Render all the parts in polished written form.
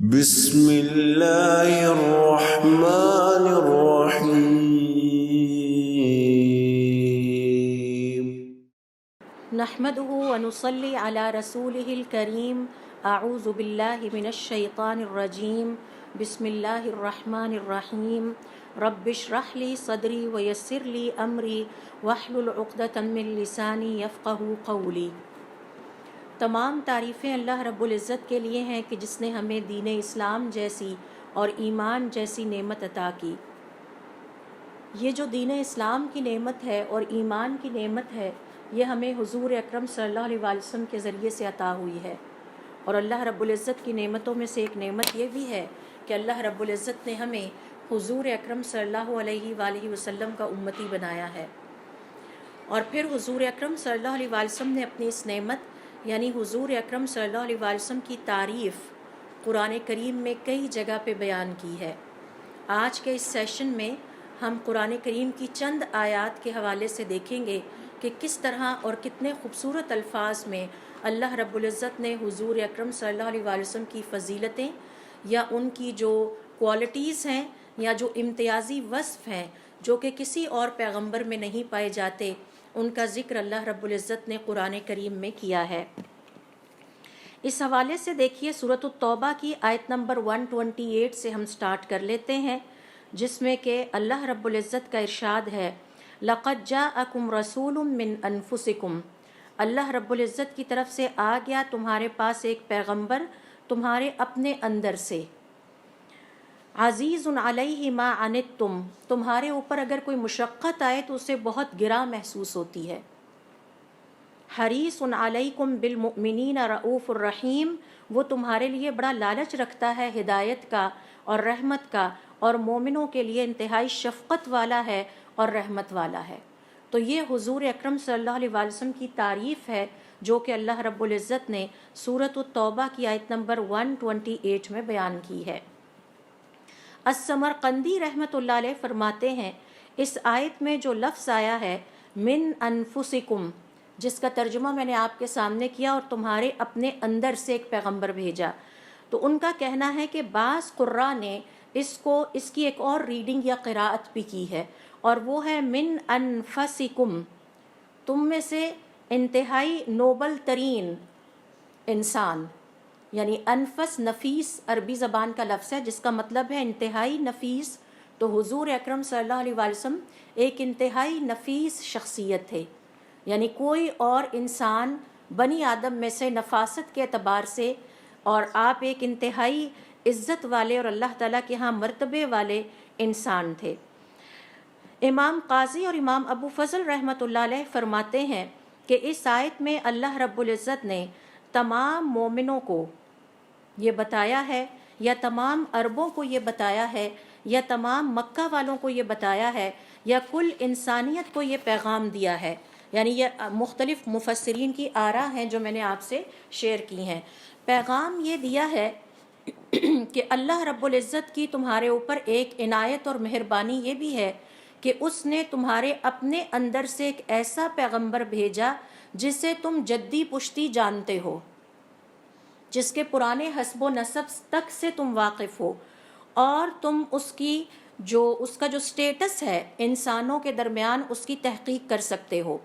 بسم اللہ الرحمن الرحیم نحمده ونصلي على رسوله الكريم اعوذ باللہ من الشیطان الرجیم بسم اللہ الرحمن الرحیم رب اشرح لي صدری ویسر لي امری واحلل عقدۃ من لسانی یفقہوا قولی۔ تمام تعریفیں اللہ رب العزت کے لیے ہیں کہ جس نے ہمیں دین اسلام جیسی اور ایمان جیسی نعمت عطا کی۔ یہ جو دین اسلام کی نعمت ہے اور ایمان کی نعمت ہے، یہ ہمیں حضور اکرم صلی اللہ علیہ وسلم کے ذریعے سے عطا ہوئی ہے۔ اور اللہ رب العزت کی نعمتوں میں سے ایک نعمت یہ بھی ہے کہ اللہ رب العزت نے ہمیں حضور اکرم صلی اللہ علیہ وآلہ وسلم کا امتی بنایا ہے۔ اور پھر حضور اکرم صلی اللہ علیہ وسلم نے اپنی اس نعمت یعنی حضور اکرم صلی اللہ علیہ وسلم کی تعریف قرآن کریم میں کئی جگہ پہ بیان کی ہے۔ آج کے اس سیشن میں ہم قرآن کریم کی چند آیات کے حوالے سے دیکھیں گے کہ کس طرح اور کتنے خوبصورت الفاظ میں اللہ رب العزت نے حضور اکرم صلی اللہ علیہ وسلم کی فضیلتیں یا ان کی جو کوالٹیز ہیں یا جو امتیازی وصف ہیں جو کہ کسی اور پیغمبر میں نہیں پائے جاتے، ان کا ذکر اللہ رب العزت نے قرآن کریم میں کیا ہے۔ اس حوالے سے دیکھیے سورۃ التوبہ کی آیت نمبر 128 سے ہم سٹارٹ کر لیتے ہیں، جس میں کہ اللہ رب العزت کا ارشاد ہے لَقَدْ جَاءَكُمْ رَسُولٌ مِّنْ أَنفُسِكُمْ، اللہ رب العزت کی طرف سے آ گیا تمہارے پاس ایک پیغمبر تمہارے اپنے اندر سے، عزیز علیہ ما عنتم، تمہارے اوپر اگر کوئی مشقت آئے تو اسے بہت گراں محسوس ہوتی ہے، حریص علیکم بالمؤمنین رؤوف الرحیم، وہ تمہارے لیے بڑا لالچ رکھتا ہے ہدایت کا اور رحمت کا، اور مومنوں کے لیے انتہائی شفقت والا ہے اور رحمت والا ہے۔ تو یہ حضور اکرم صلی اللہ علیہ وسلم کی تعریف ہے جو کہ اللہ رب العزت نے سورۃ التوبہ کی آیت نمبر 128 میں بیان کی ہے۔ السمرقندی رحمۃ اللہ علیہ فرماتے ہیں اس آیت میں جو لفظ آیا ہے من انفسکم، جس کا ترجمہ میں نے آپ کے سامنے کیا اور تمہارے اپنے اندر سے ایک پیغمبر بھیجا، تو ان کا کہنا ہے کہ بعض قراء نے اس کی ایک اور ریڈنگ یا قراءت بھی کی ہے، اور وہ ہے من انفسکم، تم میں سے انتہائی نوبل ترین انسان، یعنی انفس نفیس عربی زبان کا لفظ ہے جس کا مطلب ہے انتہائی نفیس۔ تو حضور اکرم صلی اللہ علیہ وسلم ایک انتہائی نفیس شخصیت تھے، یعنی کوئی اور انسان بنی آدم میں سے نفاست کے اعتبار سے، اور آپ ایک انتہائی عزت والے اور اللہ تعالیٰ کے ہاں مرتبے والے انسان تھے۔ امام قاضی اور امام ابو فضل رحمۃ اللہ علیہ فرماتے ہیں کہ اس آیت میں اللہ رب العزت نے تمام مومنوں کو یہ بتایا ہے، یا تمام عربوں کو یہ بتایا ہے، یا تمام مکہ والوں کو یہ بتایا ہے، یا کل انسانیت کو یہ پیغام دیا ہے، یعنی یہ مختلف مفسرین کی آراء ہیں جو میں نے آپ سے شیئر کی ہیں۔ پیغام یہ دیا ہے کہ اللہ رب العزت کی تمہارے اوپر ایک عنایت اور مہربانی یہ بھی ہے کہ اس نے تمہارے اپنے اندر سے ایک ایسا پیغمبر بھیجا جسے تم جدی پشتی جانتے ہو، جس کے پرانے حسب و نسب تک سے تم واقف ہو، اور تم اس کا جو سٹیٹس ہے انسانوں کے درمیان اس کی تحقیق کر سکتے ہو،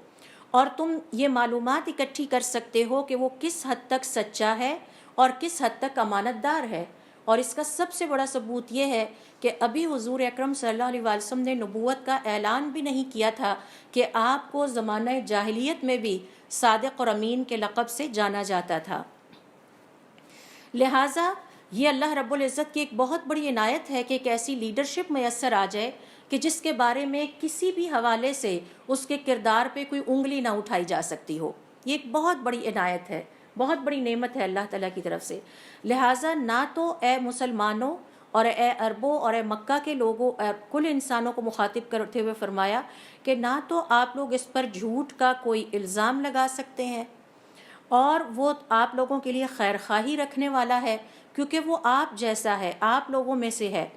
اور تم یہ معلومات اکٹھی کر سکتے ہو کہ وہ کس حد تک سچا ہے اور کس حد تک امانت دار ہے۔ اور اس کا سب سے بڑا ثبوت یہ ہے کہ ابھی حضور اکرم صلی اللہ علیہ وسلم نے نبوت کا اعلان بھی نہیں کیا تھا کہ آپ کو زمانہ جاہلیت میں بھی صادق اور امین کے لقب سے جانا جاتا تھا۔ لہٰذا یہ اللہ رب العزت کی ایک بہت بڑی عنایت ہے کہ ایک ایسی لیڈرشپ میسر آ جائے کہ جس کے بارے میں کسی بھی حوالے سے اس کے کردار پہ کوئی انگلی نہ اٹھائی جا سکتی ہو۔ یہ ایک بہت بڑی عنایت ہے، بہت بڑی نعمت ہے اللہ تعالیٰ کی طرف سے۔ لہٰذا نہ تو اے مسلمانوں اور اے عربوں اور اے مکہ کے لوگوں، کل انسانوں کو مخاطب کرتے ہوئے فرمایا کہ نہ تو آپ لوگ اس پر جھوٹ کا کوئی الزام لگا سکتے ہیں، اور وہ آپ لوگوں کے لیے خیر خواہی رکھنے والا ہے کیونکہ وہ آپ جیسا ہے، آپ لوگوں میں سے ہے۔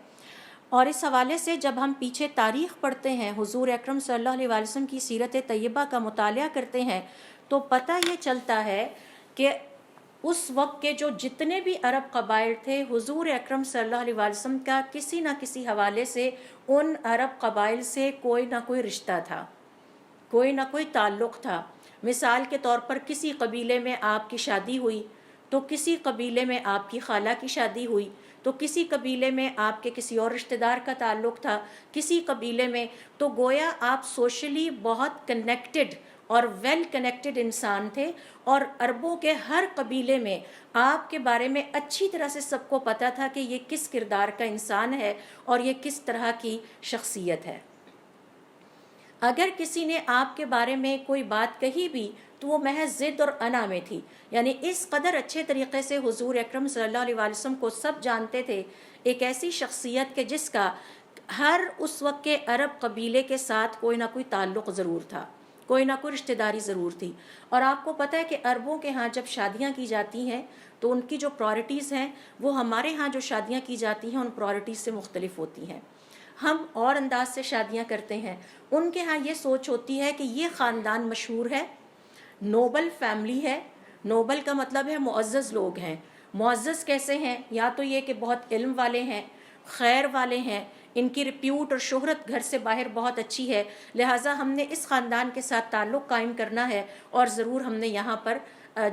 اور اس حوالے سے جب ہم پیچھے تاریخ پڑھتے ہیں، حضور اکرم صلی اللہ علیہ وسلم کی سیرت طیبہ کا مطالعہ کرتے ہیں، تو پتہ یہ چلتا ہے کہ اس وقت کے جو جتنے بھی عرب قبائل تھے، حضور اکرم صلی اللہ علیہ وسلم کا کسی نہ کسی حوالے سے ان عرب قبائل سے کوئی نہ کوئی رشتہ تھا، کوئی نہ کوئی تعلق تھا۔ مثال کے طور پر کسی قبیلے میں آپ کی شادی ہوئی تو کسی قبیلے میں آپ کی خالہ کی شادی ہوئی، تو کسی قبیلے میں آپ کے کسی اور رشتہ دار کا تعلق تھا، کسی قبیلے میں، تو گویا آپ سوشلی بہت کنیکٹڈ اور ویل کنیکٹڈ انسان تھے، اور عربوں کے ہر قبیلے میں آپ کے بارے میں اچھی طرح سے سب کو پتہ تھا کہ یہ کس کردار کا انسان ہے اور یہ کس طرح کی شخصیت ہے۔ اگر کسی نے آپ کے بارے میں کوئی بات کہی بھی تو وہ محض ضد اور انا میں تھی، یعنی اس قدر اچھے طریقے سے حضور اکرم صلی اللہ علیہ وسلم کو سب جانتے تھے، ایک ایسی شخصیت کہ جس کا ہر اس وقت کے عرب قبیلے کے ساتھ کوئی نہ کوئی تعلق ضرور تھا، کوئی نہ کوئی رشتہ داری ضرور تھی۔ اور آپ کو پتہ ہے کہ عربوں کے ہاں جب شادیاں کی جاتی ہیں تو ان کی جو پرائرٹیز ہیں وہ ہمارے ہاں جو شادیاں کی جاتی ہیں ان پرائرٹیز سے مختلف ہوتی ہیں۔ ہم اور انداز سے شادیاں کرتے ہیں، ان کے ہاں یہ سوچ ہوتی ہے کہ یہ خاندان مشہور ہے، نوبل فیملی ہے۔ نوبل کا مطلب ہے معزز لوگ ہیں۔ معزز کیسے ہیں؟ یا تو یہ کہ بہت علم والے ہیں، خیر والے ہیں، ان کی ریپیوٹ اور شہرت گھر سے باہر بہت اچھی ہے، لہٰذا ہم نے اس خاندان کے ساتھ تعلق قائم کرنا ہے اور ضرور ہم نے یہاں پر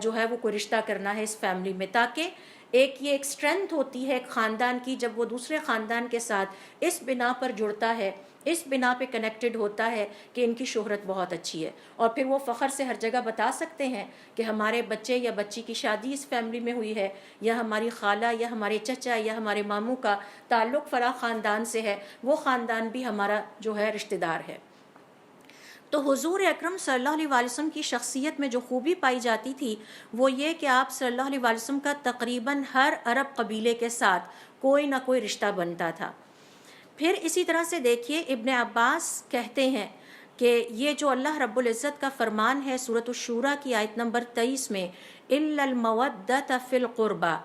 جو ہے وہ کوئی رشتہ کرنا ہے اس فیملی میں، تاکہ یہ ایک اسٹرینتھ ہوتی ہے ایک خاندان کی جب وہ دوسرے خاندان کے ساتھ اس بنا پر جڑتا ہے، اس بنا پہ کنیکٹڈ ہوتا ہے کہ ان کی شہرت بہت اچھی ہے، اور پھر وہ فخر سے ہر جگہ بتا سکتے ہیں کہ ہمارے بچے یا بچی کی شادی اس فیملی میں ہوئی ہے، یا ہماری خالہ یا ہمارے چچا یا ہمارے ماموں کا تعلق فلاں خاندان سے ہے، وہ خاندان بھی ہمارا جو ہے رشتہ دار ہے۔ تو حضور اکرم صلی اللہ علیہ وسلم کی شخصیت میں جو خوبی پائی جاتی تھی وہ یہ کہ آپ صلی اللہ علیہ وسلم کا تقریباً ہر عرب قبیلے کے ساتھ کوئی نہ کوئی رشتہ بنتا تھا۔ پھر اسی طرح سے دیکھیے ابن عباس کہتے ہیں کہ یہ جو اللہ رب العزت کا فرمان ہے سورۃ الشورى کی آیت نمبر 23 میں، اِلَّا الْمَوَدَّةَ فِي الْقُرْبَى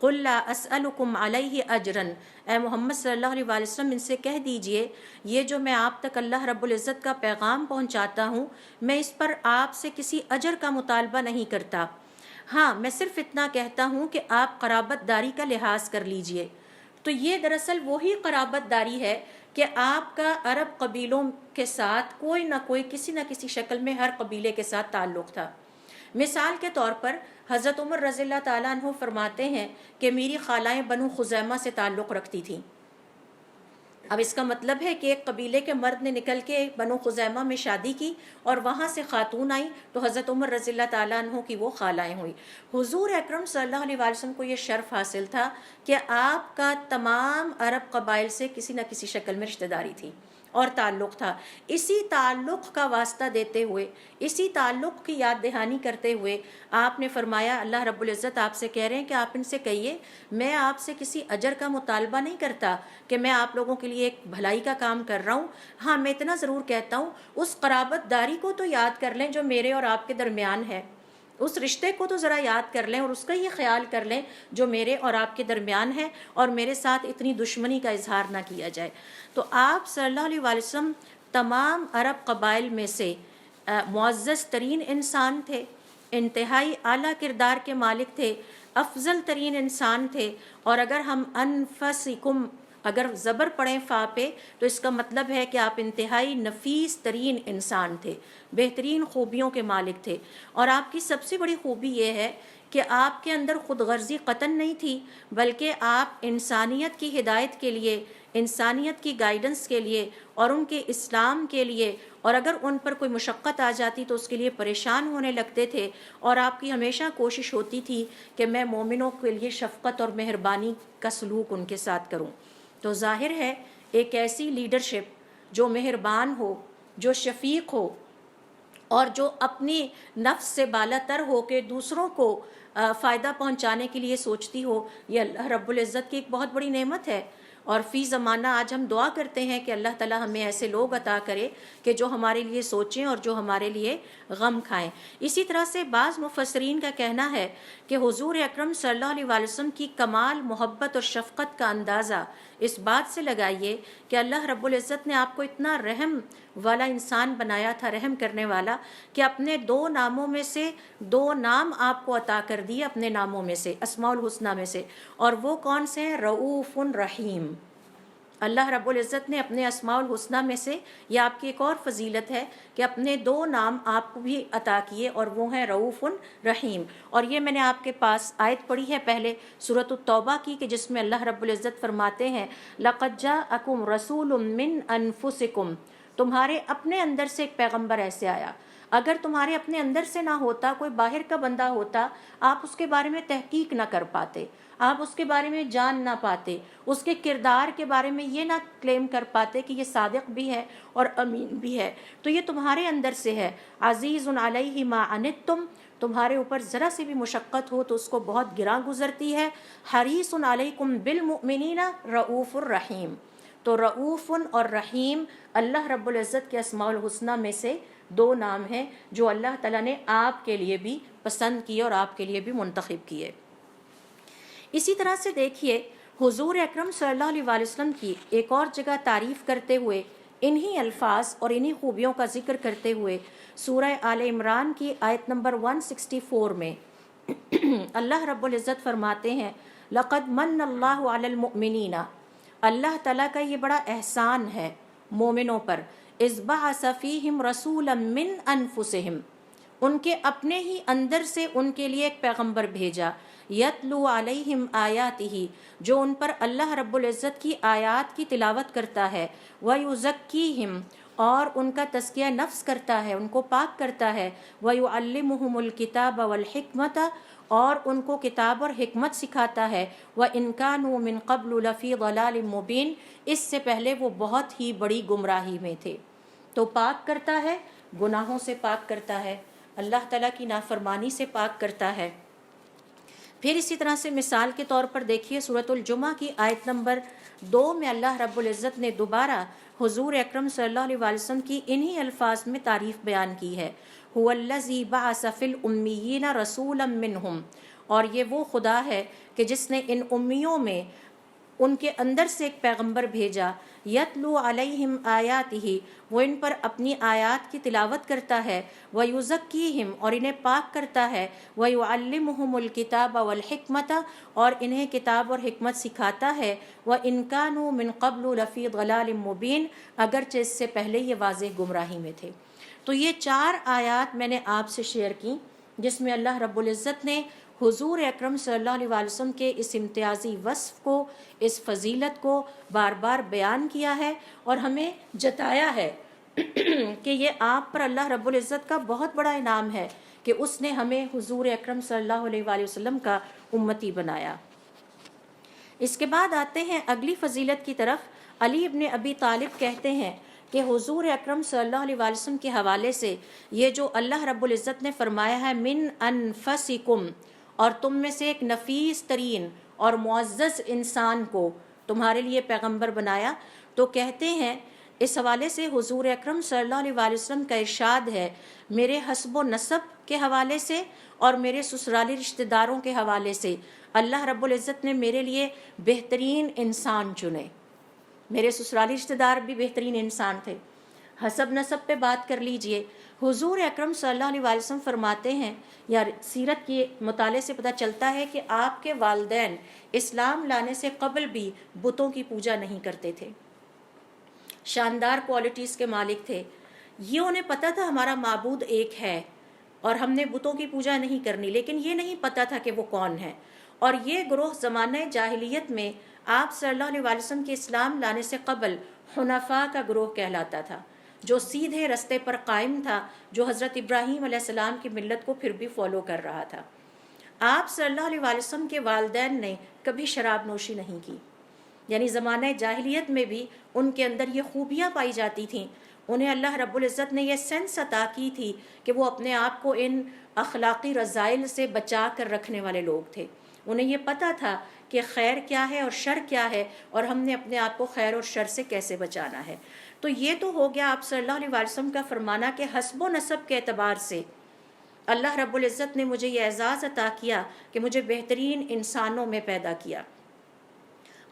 قُلْ لَا أَسْأَلُكُمْ عَلَيْهِ أَجْرًا، اے محمد صلی اللہ علیہ وسلم ان سے کہہ دیجئے یہ جو میں آپ تک اللہ رب العزت کا پیغام پہنچاتا ہوں میں اس پر آپ سے کسی اجر کا مطالبہ نہیں کرتا، ہاں میں صرف اتنا کہتا ہوں کہ آپ قرابت داری کا لحاظ کر لیجئے۔ تو یہ دراصل وہی قرابت داری ہے کہ آپ کا عرب قبیلوں کے ساتھ کوئی نہ کوئی کسی نہ کسی شکل میں ہر قبیلے کے ساتھ تعلق تھا۔ مثال کے طور پر حضرت عمر رضی اللہ تعالیٰ عنہ فرماتے ہیں کہ میری خالائیں بنو خزیمہ سے تعلق رکھتی تھیں۔ اب اس کا مطلب ہے کہ ایک قبیلے کے مرد نے نکل کے بنو خزیمہ میں شادی کی اور وہاں سے خاتون آئیں تو حضرت عمر رضی اللہ تعالیٰ عنہ کی وہ خالائیں ہوئی۔ حضور اکرم صلی اللہ علیہ وسلم کو یہ شرف حاصل تھا کہ آپ کا تمام عرب قبائل سے کسی نہ کسی شکل میں رشتہ داری تھی اور تعلق تھا۔ اسی تعلق کا واسطہ دیتے ہوئے، اسی تعلق کی یاد دہانی کرتے ہوئے آپ نے فرمایا، اللہ رب العزت آپ سے کہہ رہے ہیں کہ آپ ان سے کہیے میں آپ سے کسی اجر کا مطالبہ نہیں کرتا کہ میں آپ لوگوں کے لیے ایک بھلائی کا کام کر رہا ہوں، ہاں میں اتنا ضرور کہتا ہوں اس قرابت داری کو تو یاد کر لیں جو میرے اور آپ کے درمیان ہے، اس رشتے کو تو ذرا یاد کر لیں اور اس کا یہ خیال کر لیں جو میرے اور آپ کے درمیان ہے، اور میرے ساتھ اتنی دشمنی کا اظہار نہ کیا جائے۔ تو آپ صلی اللہ علیہ وسلم تمام عرب قبائل میں سے معزز ترین انسان تھے، انتہائی اعلیٰ کردار کے مالک تھے، افضل ترین انسان تھے، اور اگر ہم انفسکم اگر زبر پڑھیں فا پہ تو اس کا مطلب ہے کہ آپ انتہائی نفیس ترین انسان تھے، بہترین خوبیوں کے مالک تھے۔ اور آپ کی سب سے بڑی خوبی یہ ہے کہ آپ کے اندر خود غرضی قطعاً نہیں تھی، بلکہ آپ انسانیت کی ہدایت کے لیے، انسانیت کی گائیڈنس کے لیے اور ان کے اسلام کے لیے، اور اگر ان پر کوئی مشقت آ جاتی تو اس کے لیے پریشان ہونے لگتے تھے، اور آپ کی ہمیشہ کوشش ہوتی تھی کہ میں مومنوں کے لیے شفقت اور مہربانی کا سلوک ان کے ساتھ کروں۔ تو ظاہر ہے ایک ایسی لیڈرشپ جو مہربان ہو، جو شفیق ہو، اور جو اپنی نفس سے بالا تر ہو کے دوسروں کو فائدہ پہنچانے کے لیے سوچتی ہو، یہ اللہ رب العزت کی ایک بہت بڑی نعمت ہے۔ اور فی زمانہ آج ہم دعا کرتے ہیں کہ اللہ تعالی ہمیں ایسے لوگ عطا کرے کہ جو ہمارے لیے سوچیں اور جو ہمارے لیے غم کھائیں۔ اسی طرح سے بعض مفسرین کا کہنا ہے کہ حضور اکرم صلی اللہ علیہ وسلم کی کمال محبت اور شفقت کا اندازہ اس بات سے لگائیے کہ اللہ رب العزت نے آپ کو اتنا رحم والا انسان بنایا تھا، رحم کرنے والا، کہ اپنے 2 ناموں میں سے 2 نام آپ کو عطا کر دیے، اپنے ناموں میں سے، اسماء الحسنہ میں سے، اور وہ کون سے ہیں؟ رؤوف رحیم۔ اللہ رب العزت نے اپنے اسماء الحسنہ میں سے، یہ آپ کی ایک اور فضیلت ہے کہ اپنے 2 نام آپ کو بھی عطا کیے، اور وہ ہیں رؤوف رحیم۔ اور یہ میں نے آپ کے پاس آیت پڑھی ہے پہلے سورۃ التوبہ کی، کہ جس میں اللہ رب العزت فرماتے ہیں لَقَدْ جَاءَكُمْ رَسُولٌ مِّنْ أَنفُسِكُمْ، تمہارے اپنے اندر سے ایک پیغمبر ایسے آیا۔ اگر تمہارے اپنے اندر سے نہ ہوتا، کوئی باہر کا بندہ ہوتا، آپ اس کے بارے میں تحقیق نہ کر پاتے، آپ اس کے بارے میں جان نہ پاتے، اس کے کردار کے بارے میں یہ نہ کلیم کر پاتے کہ یہ صادق بھی ہے اور امین بھی ہے۔ تو یہ تمہارے اندر سے ہے۔ عزیز علیہ ما عنتم، تمہارے اوپر ذرا سی بھی مشقت ہو تو اس کو بہت گراں گزرتی ہے۔ حریص علیکم بالمؤمنین رؤوف الرحیم، تو رؤوف اور رحیم اللہ رب العزت کے اسماء الحسنہ میں سے 2 نام ہیں جو اللہ تعالیٰ نے آپ کے لیے بھی پسند کیے اور آپ کے لیے بھی منتخب کیے۔ اسی طرح سے دیکھیے حضور اکرم صلی اللہ علیہ وسلم کی ایک اور جگہ تعریف کرتے ہوئے، انہی الفاظ اور انہی خوبیوں کا ذکر کرتے ہوئے سورہ آل عمران کی آیت نمبر 164 میں اللہ رب العزت فرماتے ہیں لَقَدْ مَنَّ اللَّهُ عَلَى الْمُؤْمِنِينَ، اللہ تعالیٰ کا یہ بڑا احسان ہے مومنوں پر، اذ بعث فیہم رسولا من انفسہم، ان کے اپنے ہی اندر سے ان کے لیے ایک پیغمبر بھیجا، یتلو علیہم آیاتہ، جو ان پر اللہ رب العزت کی آیات کی تلاوت کرتا ہے، ویزکیہم، اور ان کا تزکیہ نفس کرتا ہے، ان کو پاک کرتا ہے، ویعلمہم الکتاب والحکمت، اور ان کو کتاب اور حکمت سکھاتا ہے، وَإِن كَانُوا مِن قَبْلُ لَفِي ضَلَالٍ مُبِينٍ، اس سے پہلے وہ بہت ہی بڑی گمراہی میں تھے۔ تو پاک کرتا ہے، گناہوں سے پاک کرتا ہے، اللہ تعالیٰ کی نافرمانی سے پاک کرتا ہے۔ پھر اسی طرح سے مثال کے طور پر دیکھیے سورۃ الجمعہ کی آیت نمبر 2 میں اللہ رب العزت نے دوبارہ حضور اکرم صلی اللہ علیہ وسلم کی انہی الفاظ میں تعریف بیان کی ہے، هُوَ الَّذِي بَعَثَ فِي الْأُمِّيِّينَ رَسُولًا مِّنْهُمْ، اور یہ وہ خدا ہے کہ جس نے ان امیوں میں ان کے اندر سے ایک پیغمبر بھیجا، یتلو علیہم آیاتہ، وہ ان پر اپنی آیات کی تلاوت کرتا ہے، ویزکیہم، اور انہیں پاک کرتا ہے، ویعلمہم الکتاب والحکمت، اور انہیں کتاب اور حکمت سکھاتا ہے، وَإِن كَانُوا مِن قَبْلُ لَفِي ضَلَالٍ مُبِينٍ، اگرچہ اس سے پہلے یہ واضح گمراہی میں تھے۔ تو یہ 4 آیات میں نے آپ سے شیئر کی جس میں اللہ رب العزت نے حضور اکرم صلی اللہ علیہ وسلم کے اس امتیازی وصف کو، اس فضیلت کو بار بار بیان کیا ہے اور ہمیں جتایا ہے کہ یہ آپ پر اللہ رب العزت کا بہت بڑا انعام ہے کہ اس نے ہمیں حضور اکرم صلی اللہ علیہ وآلہ وسلم کا امتی بنایا۔ اس کے بعد آتے ہیں اگلی فضیلت کی طرف۔ علی ابن ابی طالب کہتے ہیں کہ حضور اکرم صلی اللہ علیہ وآلہ وسلم کے حوالے سے یہ جو اللہ رب العزت نے فرمایا ہے من انفسکم، اور تم میں سے ایک نفیس ترین اور معزز انسان کو تمہارے لیے پیغمبر بنایا، تو کہتے ہیں اس حوالے سے حضور اکرم صلی اللہ علیہ وآلہ وسلم کا ارشاد ہے میرے حسب و نسب کے حوالے سے اور میرے سسرالی رشتہ داروں کے حوالے سے اللہ رب العزت نے میرے لیے بہترین انسان چنے۔ میرے سسرالی رشتہ دار بھی بہترین انسان تھے۔ حسب نسب پہ بات کر لیجئے، حضور اکرم صلی اللہ علیہ وآلہ وسلم فرماتے ہیں، یا سیرت کے مطالعے سے پتہ چلتا ہے کہ آپ کے والدین اسلام لانے سے قبل بھی بتوں کی پوجا نہیں کرتے تھے، شاندار کوالٹیز کے مالک تھے۔ یہ انہیں پتہ تھا ہمارا معبود ایک ہے اور ہم نے بتوں کی پوجا نہیں کرنی، لیکن یہ نہیں پتہ تھا کہ وہ کون ہے۔ اور یہ گروہ زمانہ جاہلیت میں آپ صلی اللہ علیہ وآلہ وسلم کے اسلام لانے سے قبل حنفاء کا گروہ کہلاتا تھا، جو سیدھے رستے پر قائم تھا، جو حضرت ابراہیم علیہ السلام کی ملت کو پھر بھی فالو کر رہا تھا۔ آپ صلی اللہ علیہ وآلہ وسلم کے والدین نے کبھی شراب نوشی نہیں کی، یعنی زمانہ جاہلیت میں بھی ان کے اندر یہ خوبیاں پائی جاتی تھیں۔ انہیں اللہ رب العزت نے یہ سینس عطا کی تھی کہ وہ اپنے آپ کو ان اخلاقی رذائل سے بچا کر رکھنے والے لوگ تھے۔ انہیں یہ پتہ تھا کہ خیر کیا ہے اور شر کیا ہے، اور ہم نے اپنے آپ کو خیر اور شر سے کیسے بچانا ہے۔ تو یہ تو ہو گیا آپ صلی اللہ علیہ وسلم کا فرمانا کہ حسب و نسب کے اعتبار سے اللہ رب العزت نے مجھے یہ اعزاز عطا کیا کہ مجھے بہترین انسانوں میں پیدا کیا۔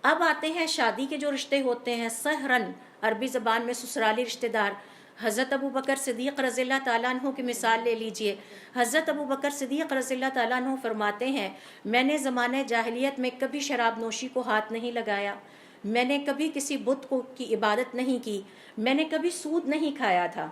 اب آتے ہیں شادی کے جو رشتے ہوتے ہیں، سہرن عربی زبان میں سسرالی رشتہ دار۔ حضرت ابو بکر صدیق رضی اللہ تعالیٰ عنہ کی مثال لے لیجئے۔ حضرت ابو بکر صدیق رضی اللہ تعالیٰ عنہ فرماتے ہیں، میں نے زمانہ جاہلیت میں کبھی شراب نوشی کو ہاتھ نہیں لگایا، میں نے کبھی کسی بت کی عبادت نہیں کی، میں نے کبھی سود نہیں کھایا تھا۔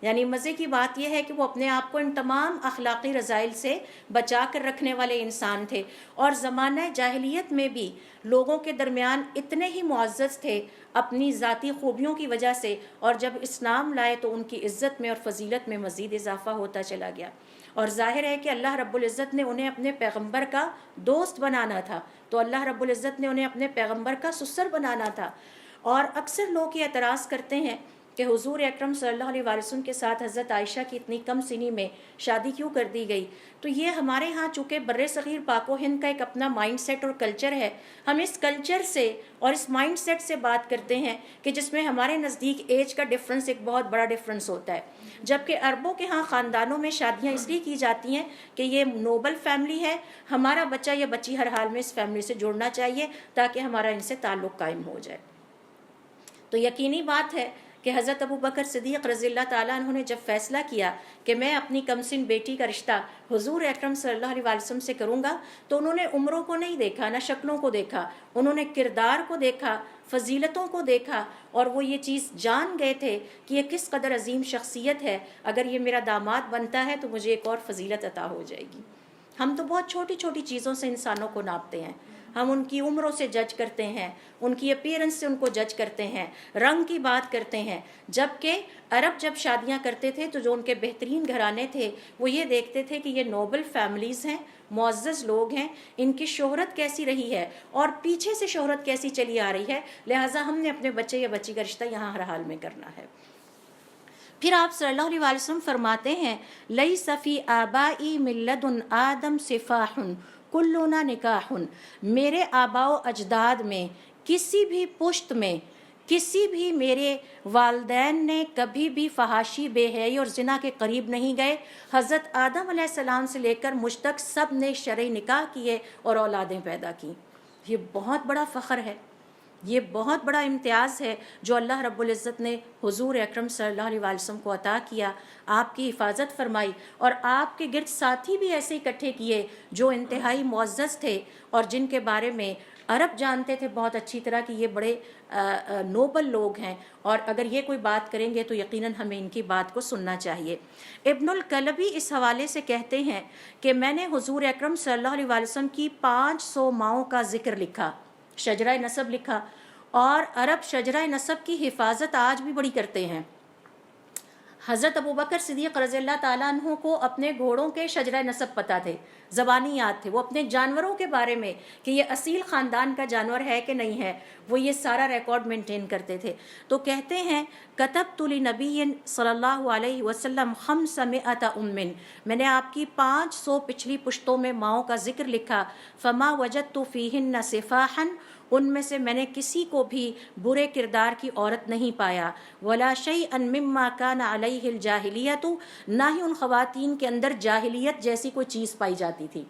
یعنی مزے کی بات یہ ہے کہ وہ اپنے آپ کو ان تمام اخلاقی رذائل سے بچا کر رکھنے والے انسان تھے، اور زمانہ جاہلیت میں بھی لوگوں کے درمیان اتنے ہی معزز تھے اپنی ذاتی خوبیوں کی وجہ سے، اور جب اسلام لائے تو ان کی عزت میں اور فضیلت میں مزید اضافہ ہوتا چلا گیا۔ اور ظاہر ہے کہ اللہ رب العزت نے انہیں اپنے پیغمبر کا دوست بنانا تھا، تو اللہ رب العزت نے انہیں اپنے پیغمبر کا سسر بنانا تھا۔ اور اکثر لوگ یہ اعتراض کرتے ہیں کہ حضور اکرم صلی اللہ علیہ وسلم کے ساتھ حضرت عائشہ کی اتنی کم سنی میں شادی کیوں کر دی گئی؟ تو یہ ہمارے ہاں چونکہ بر صغیر پاک و ہند کا ایک اپنا مائنڈ سیٹ اور کلچر ہے، ہم اس کلچر سے اور اس مائنڈ سیٹ سے بات کرتے ہیں کہ جس میں ہمارے نزدیک ایج کا ڈفرنس ایک بہت بڑا ڈفرنس ہوتا ہے، جبکہ عربوں کے ہاں خاندانوں میں شادیاں اس لیے کی جاتی ہیں کہ یہ نوبل فیملی ہے، ہمارا بچہ یا بچی ہر حال میں اس فیملی سے جڑنا چاہیے تاکہ ہمارا ان سے تعلق قائم ہو جائے۔ تو یقینی بات ہے کہ حضرت ابو بکر صدیق رضی اللہ تعالیٰ عنہ نے جب فیصلہ کیا کہ میں اپنی کمسن بیٹی کا رشتہ حضور اکرم صلی اللہ علیہ وسلم سے کروں گا، تو انہوں نے عمروں کو نہیں دیکھا، نہ شکلوں کو دیکھا، انہوں نے کردار کو دیکھا، فضیلتوں کو دیکھا، اور وہ یہ چیز جان گئے تھے کہ یہ کس قدر عظیم شخصیت ہے، اگر یہ میرا داماد بنتا ہے تو مجھے ایک اور فضیلت عطا ہو جائے گی۔ ہم تو بہت چھوٹی چھوٹی چیزوں سے انسانوں کو ناپتے ہیں، ہم ان کی عمروں سے جج کرتے ہیں، ان کی اپیرنس سے ان کو جج کرتے ہیں، رنگ کی بات کرتے ہیں، جبکہ عرب جب شادیاں کرتے تھے تو جو ان کے بہترین گھرانے تھے وہ یہ دیکھتے تھے کہ یہ نوبل فیملیز ہیں، معزز لوگ ہیں، ان کی شہرت کیسی رہی ہے اور پیچھے سے شہرت کیسی چلی آ رہی ہے، لہٰذا ہم نے اپنے بچے یا بچی کا رشتہ یہاں ہر حال میں کرنا ہے۔ پھر آپ صلی اللہ علیہ وسلم فرماتے ہیں، لیس فی آبائی من لدن آدم سفاح کلنا نکاح، میرے آباء و اجداد میں کسی بھی پشت میں کسی بھی میرے والدین نے کبھی بھی فحاشی، بے حیائی اور زنا کے قریب نہیں گئے۔ حضرت آدم علیہ السلام سے لے کر مجھ تک سب نے شرعی نکاح کیے اور اولادیں پیدا کی۔ یہ بہت بڑا فخر ہے، یہ بہت بڑا امتیاز ہے جو اللہ رب العزت نے حضور اکرم صلی اللہ علیہ وسلم کو عطا کیا، آپ کی حفاظت فرمائی، اور آپ کے گرد ساتھی بھی ایسے اکٹھے کیے جو انتہائی معزز تھے اور جن کے بارے میں عرب جانتے تھے بہت اچھی طرح کہ یہ بڑے نوبل لوگ ہیں، اور اگر یہ کوئی بات کریں گے تو یقیناً ہمیں ان کی بات کو سننا چاہیے۔ ابن الکلبی اس حوالے سے کہتے ہیں کہ میں نے حضور اکرم صلی اللہ علیہ وسلم کی 500 ماؤں کا ذکر لکھا، شجرہ نسب لکھا، اور عرب شجرہ نسب کی حفاظت آج بھی بڑی کرتے ہیں۔ حضرت ابوبکر صدیق رضی اللہ تعالیٰ عنہ کو اپنے گھوڑوں کے شجرہ نسب پتہ تھے، زبانی یاد تھے، وہ اپنے جانوروں کے بارے میں کہ یہ اصیل خاندان کا جانور ہے کہ نہیں ہے، وہ یہ سارا ریکارڈ مینٹین کرتے تھے۔ تو کہتے ہیں، کتبت لنبی صلی اللہ علیہ وسلم 500 ام، میں نے آپ کی 500 پچھلی پشتوں میں ماؤں کا ذکر لکھا، فما وجدت فیہن سفاحا، ان میں سے میں نے کسی کو بھی برے کردار کی عورت نہیں پایا، ولا شیئا مما کان علیہ الجاہلیت، نہ ہی ان خواتین کے اندر جاہلیت جیسی کوئی چیز پائی جاتی تھی،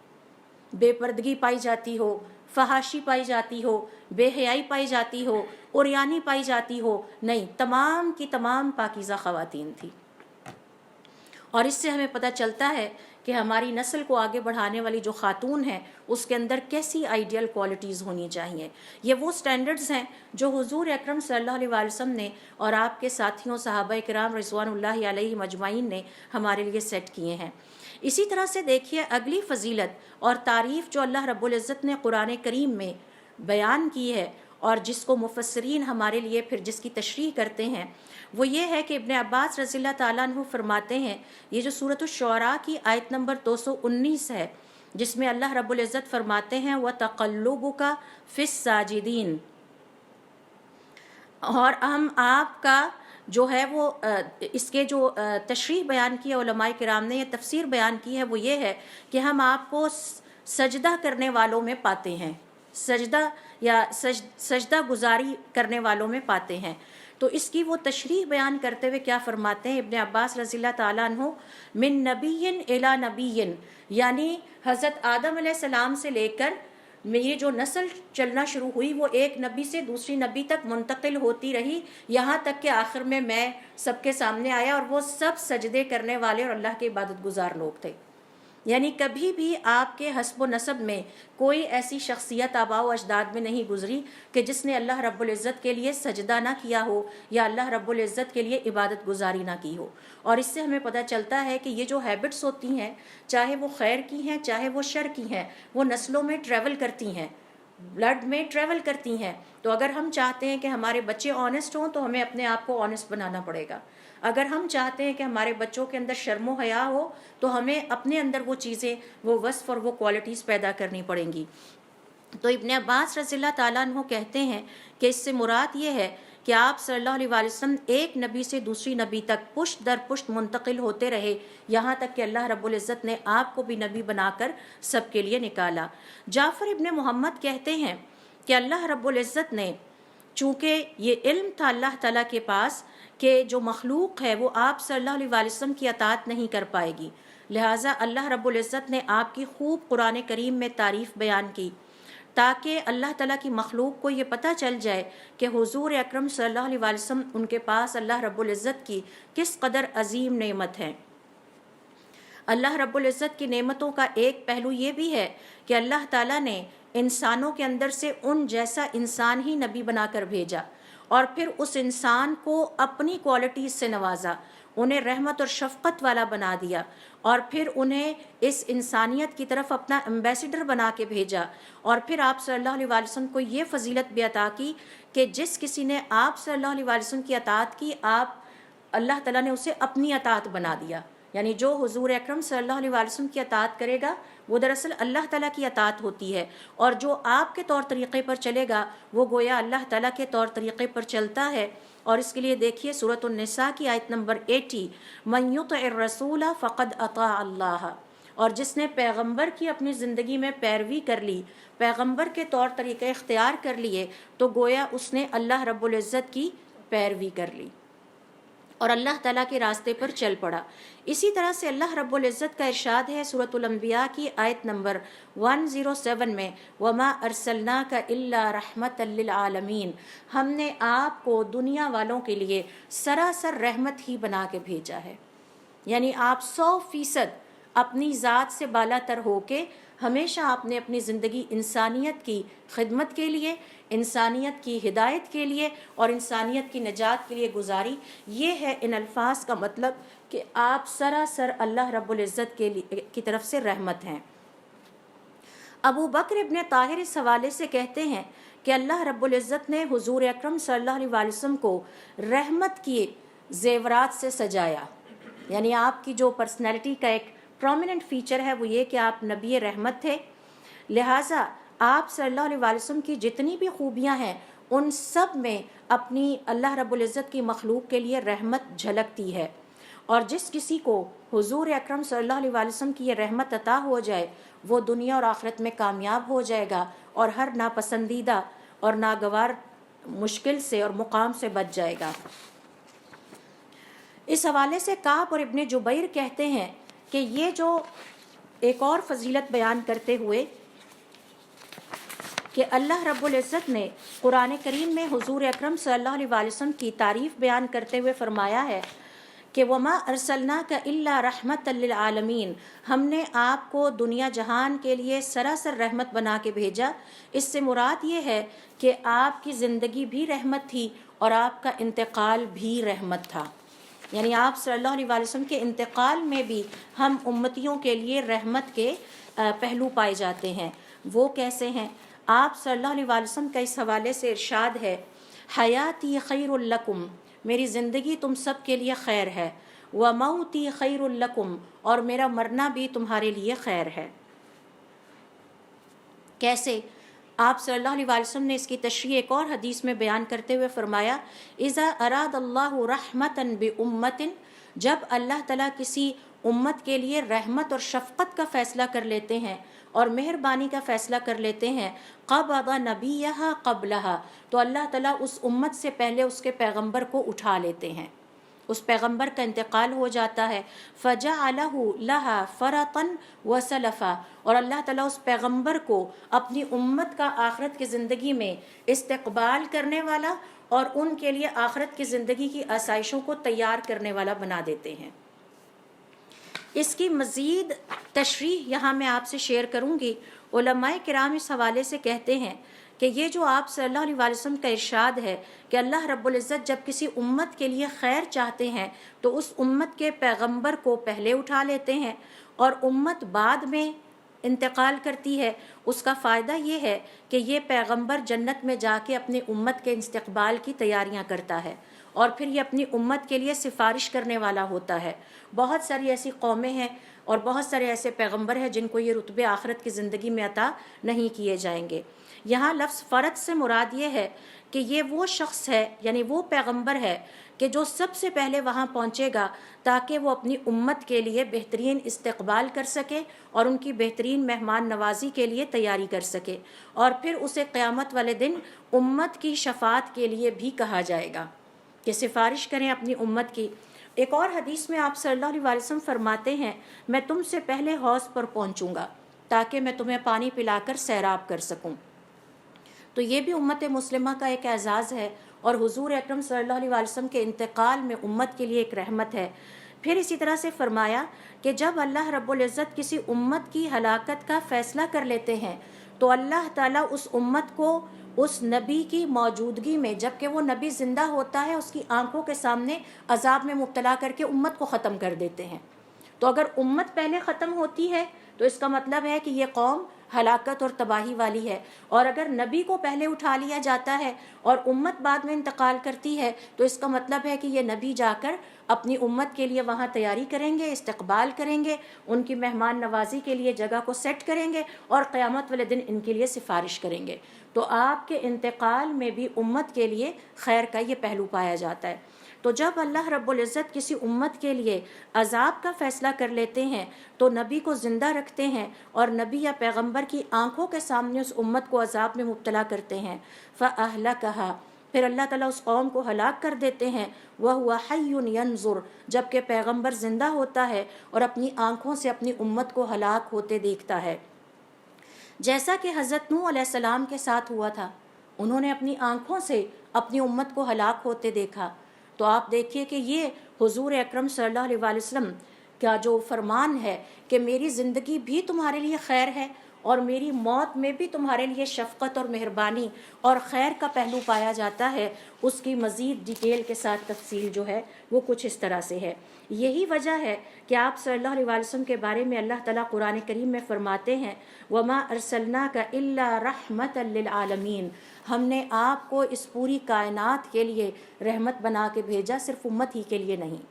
بے پردگی پائی جاتی ہو، فحاشی پائی جاتی ہو، بے حیائی پائی جاتی ہو، عریانی پائی جاتی ہو، نہیں، تمام کی تمام پاکیزہ خواتین تھی۔ اور اس سے ہمیں پتہ چلتا ہے کہ ہماری نسل کو آگے بڑھانے والی جو خاتون ہیں اس کے اندر کیسی آئیڈیل کوالٹیز ہونی چاہیے۔ یہ وہ سٹینڈرڈز ہیں جو حضور اکرم صلی اللہ علیہ وسلم نے اور آپ کے ساتھیوں صحابہ کرام رضوان اللہ علیہ مجمعین نے ہمارے لیے سیٹ کیے ہیں۔ اسی طرح سے دیکھیے اگلی فضیلت اور تعریف جو اللہ رب العزت نے قرآن کریم میں بیان کی ہے اور جس کو مفسرین ہمارے لیے پھر جس کی تشریح کرتے ہیں، وہ یہ ہے کہ ابن عباس رضی اللہ تعالیٰ عنہ فرماتے ہیں، یہ جو سورۃ الشعراء کی آیت نمبر 219 ہے جس میں اللہ رب العزت فرماتے ہیں وَتَقَلُّبُكَ فِي السَّاجِدِينَ، اور ہم آپ کا جو ہے وہ اس کے جو تشریح بیان کی ہے علماء کرام نے، یہ تفسیر بیان کی ہے، وہ یہ ہے کہ ہم آپ کو سجدہ کرنے والوں میں پاتے ہیں۔ سجدہ یا سجدہ گزاری کرنے والوں میں پاتے ہیں۔ تو اس کی وہ تشریح بیان کرتے ہوئے کیا فرماتے ہیں ابن عباس رضی اللہ تعالیٰ عنہ، من نبی الی نبی، یعنی حضرت آدم علیہ السلام سے لے کر میری جو نسل چلنا شروع ہوئی وہ ایک نبی سے دوسری نبی تک منتقل ہوتی رہی، یہاں تک کہ آخر میں سب کے سامنے آیا، اور وہ سب سجدے کرنے والے اور اللہ کے عبادت گزار لوگ تھے۔ یعنی کبھی بھی آپ کے حسب و نسب میں کوئی ایسی شخصیت آباء و اجداد میں نہیں گزری کہ جس نے اللہ رب العزت کے لیے سجدہ نہ کیا ہو یا اللہ رب العزت کے لیے عبادت گزاری نہ کی ہو۔ اور اس سے ہمیں پتہ چلتا ہے کہ یہ جو ہیبٹس ہوتی ہیں، چاہے وہ خیر کی ہیں چاہے وہ شر کی ہیں، وہ نسلوں میں ٹریول کرتی ہیں، بلڈ میں ٹریول کرتی ہیں۔ تو اگر ہم چاہتے ہیں کہ ہمارے بچے آنیسٹ ہوں تو ہمیں اپنے آپ کو آنیسٹ بنانا پڑے گا۔ اگر ہم چاہتے ہیں کہ ہمارے بچوں کے اندر شرم و حیا ہو تو ہمیں اپنے اندر وہ چیزیں، وہ وصف اور وہ کوالٹیز پیدا کرنی پڑیں گی۔ تو ابن عباس رضی اللہ تعالیٰ عنہ کہتے ہیں کہ اس سے مراد یہ ہے کہ آپ صلی اللہ علیہ وسلم ایک نبی سے دوسری نبی تک پشت در پشت منتقل ہوتے رہے، یہاں تک کہ اللہ رب العزت نے آپ کو بھی نبی بنا کر سب کے لیے نکالا۔ جعفر ابن محمد کہتے ہیں کہ اللہ رب العزت نے، چونکہ یہ علم تھا اللہ تعالیٰ کے پاس کہ جو مخلوق ہے وہ آپ صلی اللہ علیہ وسلم کی اطاعت نہیں کر پائے گی، لہٰذا اللہ رب العزت نے آپ کی خوب قرآن کریم میں تعریف بیان کی تاکہ اللہ تعالیٰ کی مخلوق کو یہ پتہ چل جائے کہ حضور اکرم صلی اللہ علیہ وسلم ان کے پاس اللہ رب العزت کی کس قدر عظیم نعمت ہے۔ اللہ رب العزت کی نعمتوں کا ایک پہلو یہ بھی ہے کہ اللہ تعالیٰ نے انسانوں کے اندر سے ان جیسا انسان ہی نبی بنا کر بھیجا، اور پھر اس انسان کو اپنی کوالٹیز سے نوازا، انہیں رحمت اور شفقت والا بنا دیا، اور پھر انہیں اس انسانیت کی طرف اپنا ایمبیسڈر بنا کے بھیجا، اور پھر آپ صلی اللہ علیہ وسلم کو یہ فضیلت بھی عطا کی کہ جس کسی نے آپ صلی اللہ علیہ وسلم کی اطاعت کی، آپ اللہ تعالیٰ نے اسے اپنی اطاعت بنا دیا۔ یعنی جو حضور اکرم صلی اللہ علیہ وسلم کی اطاعت کرے گا وہ دراصل اللہ تعالیٰ کی اطاعت ہوتی ہے، اور جو آپ کے طور طریقے پر چلے گا وہ گویا اللہ تعالیٰ کے طور طریقے پر چلتا ہے۔ اور اس کے لیے دیکھیے سورۃ النساء کی آیت نمبر 80، من یطع الرسول فقد اطاع اللہ، اور جس نے پیغمبر کی اپنی زندگی میں پیروی کر لی، پیغمبر کے طور طریقے اختیار کر لیے، تو گویا اس نے اللہ رب العزت کی پیروی کر لی اور اللہ تعالیٰ کے راستے پر چل پڑا۔ اسی طرح سے اللہ رب العزت کا ارشاد ہے سورۃ الانبیاء کی آیت نمبر 107 میں، وَمَا أَرْسَلْنَاكَ إِلَّا رَحْمَةً لِّلْعَالَمِينَ، ہم نے آپ کو دنیا والوں کے لیے سراسر رحمت ہی بنا کے بھیجا ہے۔ یعنی آپ 100% اپنی ذات سے بالا تر ہو کے ہمیشہ آپ نے اپنی زندگی انسانیت کی خدمت کے لیے، انسانیت کی ہدایت کے لیے اور انسانیت کی نجات کے لیے گزاری۔ یہ ہے ان الفاظ کا مطلب کہ آپ سراسر اللہ رب العزت کی طرف سے رحمت ہیں۔ ابو بکر ابن طاہر اس حوالے سے کہتے ہیں کہ اللہ رب العزت نے حضور اکرم صلی اللہ علیہ وسلم کو رحمت کی زیورات سے سجایا۔ یعنی آپ کی جو پرسنالٹی کا ایک پرومیننٹ فیچر ہے وہ یہ کہ آپ نبی رحمت تھے، لہٰذا آپ صلی اللہ علیہ وسلم کی جتنی بھی خوبیاں ہیں ان سب میں اپنی اللہ رب العزت کی مخلوق کے لیے رحمت جھلکتی ہے۔ اور جس کسی کو حضور اکرم صلی اللہ علیہ وسلم کی یہ رحمت عطا ہو جائے وہ دنیا اور آخرت میں کامیاب ہو جائے گا اور ہر ناپسندیدہ اور ناگوار مشکل سے اور مقام سے بچ جائے گا۔ اس حوالے سے کعب اور ابن جبیر کہتے ہیں کہ یہ جو ایک اور فضیلت بیان کرتے ہوئے کہ اللہ رب العزت نے قرآن کریم میں حضور اکرم صلی اللہ علیہ وسلم کی تعریف بیان کرتے ہوئے فرمایا ہے کہ وَمَا أَرْسَلْنَاكَ إِلَّا رَحْمَةً لِّلْعَالَمِينَ، ہم نے آپ کو دنیا جہان کے لیے سراسر رحمت بنا کے بھیجا۔ اس سے مراد یہ ہے کہ آپ کی زندگی بھی رحمت تھی اور آپ کا انتقال بھی رحمت تھا۔ یعنی آپ صلی اللہ علیہ وسلم کے انتقال میں بھی ہم امتیوں کے لیے رحمت کے پہلو پائے جاتے ہیں۔ وہ کیسے ہیں؟ آپ صلی اللہ علیہ وسلم کا اس حوالے سے ارشاد ہے، حیاتی خیر لکم، میری زندگی تم سب کے لیے خیر ہے، وموتی خیر لکم، اور میرا مرنا بھی تمہارے لیے خیر ہے۔ کیسے؟ آپ صلی اللہ علیہ وسلم نے اس کی تشریح ایک اور حدیث میں بیان کرتے ہوئے فرمایا، اذا اراد اللہ رحمتا بامت، جب اللہ تعالیٰ کسی امت کے لیے رحمت اور شفقت کا فیصلہ کر لیتے ہیں، اور مہربانی کا فیصلہ کر لیتے ہیں، قبض نبیہا قبلہا، تو اللہ تعالیٰ اس امت سے پہلے اس کے پیغمبر کو اٹھا لیتے ہیں، اس پیغمبر کا انتقال ہو جاتا ہے، فجعلہ لہا فرطا وسلفا، اور اللہ تعالیٰ اس پیغمبر کو اپنی امت کا آخرت کی زندگی میں استقبال کرنے والا اور ان کے لیے آخرت کی زندگی کی آسائشوں کو تیار کرنے والا بنا دیتے ہیں۔ اس کی مزید تشریح یہاں میں آپ سے شیئر کروں گی۔ علماء کرام اس حوالے سے کہتے ہیں کہ یہ جو آپ صلی اللہ علیہ وسلم کا ارشاد ہے کہ اللہ رب العزت جب کسی امت کے لیے خیر چاہتے ہیں تو اس امت کے پیغمبر کو پہلے اٹھا لیتے ہیں اور امت بعد میں انتقال کرتی ہے، اس کا فائدہ یہ ہے کہ یہ پیغمبر جنت میں جا کے اپنی امت کے استقبال کی تیاریاں کرتا ہے اور پھر یہ اپنی امت کے لیے سفارش کرنے والا ہوتا ہے۔ بہت ساری ایسی قومیں ہیں اور بہت سارے ایسے پیغمبر ہیں جن کو یہ رتبے آخرت کی زندگی میں عطا نہیں کیے جائیں گے۔ یہاں لفظ فرد سے مراد یہ ہے کہ یہ وہ شخص ہے، یعنی وہ پیغمبر ہے کہ جو سب سے پہلے وہاں پہنچے گا تاکہ وہ اپنی امت کے لیے بہترین استقبال کر سکے اور ان کی بہترین مہمان نوازی کے لیے تیاری کر سکے، اور پھر اسے قیامت والے دن امت کی شفاعت کے لیے بھی کہا جائے گا کہ سفارش کریں اپنی امت کی۔ ایک اور حدیث میں آپ صلی اللہ علیہ وسلم فرماتے ہیں، میں تم سے پہلے حوض پر پہنچوں گا تاکہ میں تمہیں پانی پلا کر سیراب کر سکوں۔ تو یہ بھی امت مسلمہ کا ایک اعزاز ہے اور حضور اکرم صلی اللہ علیہ وسلم کے انتقال میں امت کے لیے ایک رحمت ہے۔ پھر اسی طرح سے فرمایا کہ جب اللہ رب العزت کسی امت کی ہلاکت کا فیصلہ کر لیتے ہیں تو اللہ تعالیٰ اس امت کو اس نبی کی موجودگی میں، جب کہ وہ نبی زندہ ہوتا ہے، اس کی آنکھوں کے سامنے عذاب میں مبتلا کر کے امت کو ختم کر دیتے ہیں۔ تو اگر امت پہلے ختم ہوتی ہے تو اس کا مطلب ہے کہ یہ قوم ہلاکت اور تباہی والی ہے، اور اگر نبی کو پہلے اٹھا لیا جاتا ہے اور امت بعد میں انتقال کرتی ہے تو اس کا مطلب ہے کہ یہ نبی جا کر اپنی امت کے لیے وہاں تیاری کریں گے، استقبال کریں گے، ان کی مہمان نوازی کے لیے جگہ کو سیٹ کریں گے اور قیامت والے دن ان کے لیے سفارش کریں گے۔ تو آپ کے انتقال میں بھی امت کے لیے خیر کا یہ پہلو پایا جاتا ہے۔ تو جب اللہ رب العزت کسی امت کے لیے عذاب کا فیصلہ کر لیتے ہیں تو نبی کو زندہ رکھتے ہیں اور نبی یا پیغمبر کی آنکھوں کے سامنے اس امت کو عذاب میں مبتلا کرتے ہیں۔ فَأَهْلَكَهَا، پھر اللہ تعالیٰ اس قوم کو ہلاک کر دیتے ہیں، وَهُوَ حَيٌّ يَنظُرُ، جبکہ پیغمبر زندہ ہوتا ہے اور اپنی آنکھوں سے اپنی امت کو ہلاک ہوتے دیکھتا ہے، جیسا کہ حضرت نوح علیہ السلام کے ساتھ ہوا تھا۔ انہوں نے اپنی آنکھوں سے اپنی امت کو ہلاک ہوتے دیکھا۔ تو آپ دیکھیے کہ یہ حضور اکرم صلی اللہ علیہ وسلم کا جو فرمان ہے کہ میری زندگی بھی تمہارے لیے خیر ہے اور میری موت میں بھی تمہارے لیے شفقت اور مہربانی اور خیر کا پہلو پایا جاتا ہے، اس کی مزید ڈیٹیل کے ساتھ تفصیل جو ہے وہ کچھ اس طرح سے ہے۔ یہی وجہ ہے کہ آپ صلی اللہ علیہ وسلم کے بارے میں اللہ تعالیٰ قرآن کریم میں فرماتے ہیں، وَمَا أَرْسَلْنَاكَ إِلَّا رَحْمَةً لِّلْعَالَمِينَ، ہم نے آپ کو اس پوری کائنات کے لیے رحمت بنا کے بھیجا، صرف امت ہی کے لیے نہیں۔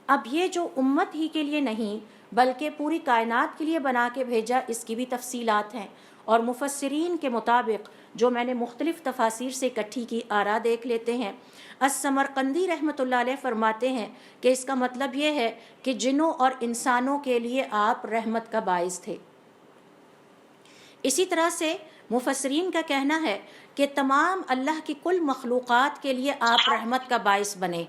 اب یہ جو امت ہی کے لیے نہیں بلکہ پوری کائنات کے لیے بنا کے بھیجا، اس کی بھی تفصیلات ہیں، اور مفسرین کے مطابق جو میں نے مختلف تفاسیر سے اکٹھی کی آراء دیکھ لیتے ہیں۔ السمرقندی رحمۃ اللہ علیہ فرماتے ہیں کہ اس کا مطلب یہ ہے کہ جنوں اور انسانوں کے لیے آپ رحمت کا باعث تھے۔ اسی طرح سے مفسرین کا کہنا ہے کہ تمام اللہ کی کل مخلوقات کے لیے آپ رحمت کا باعث بنے،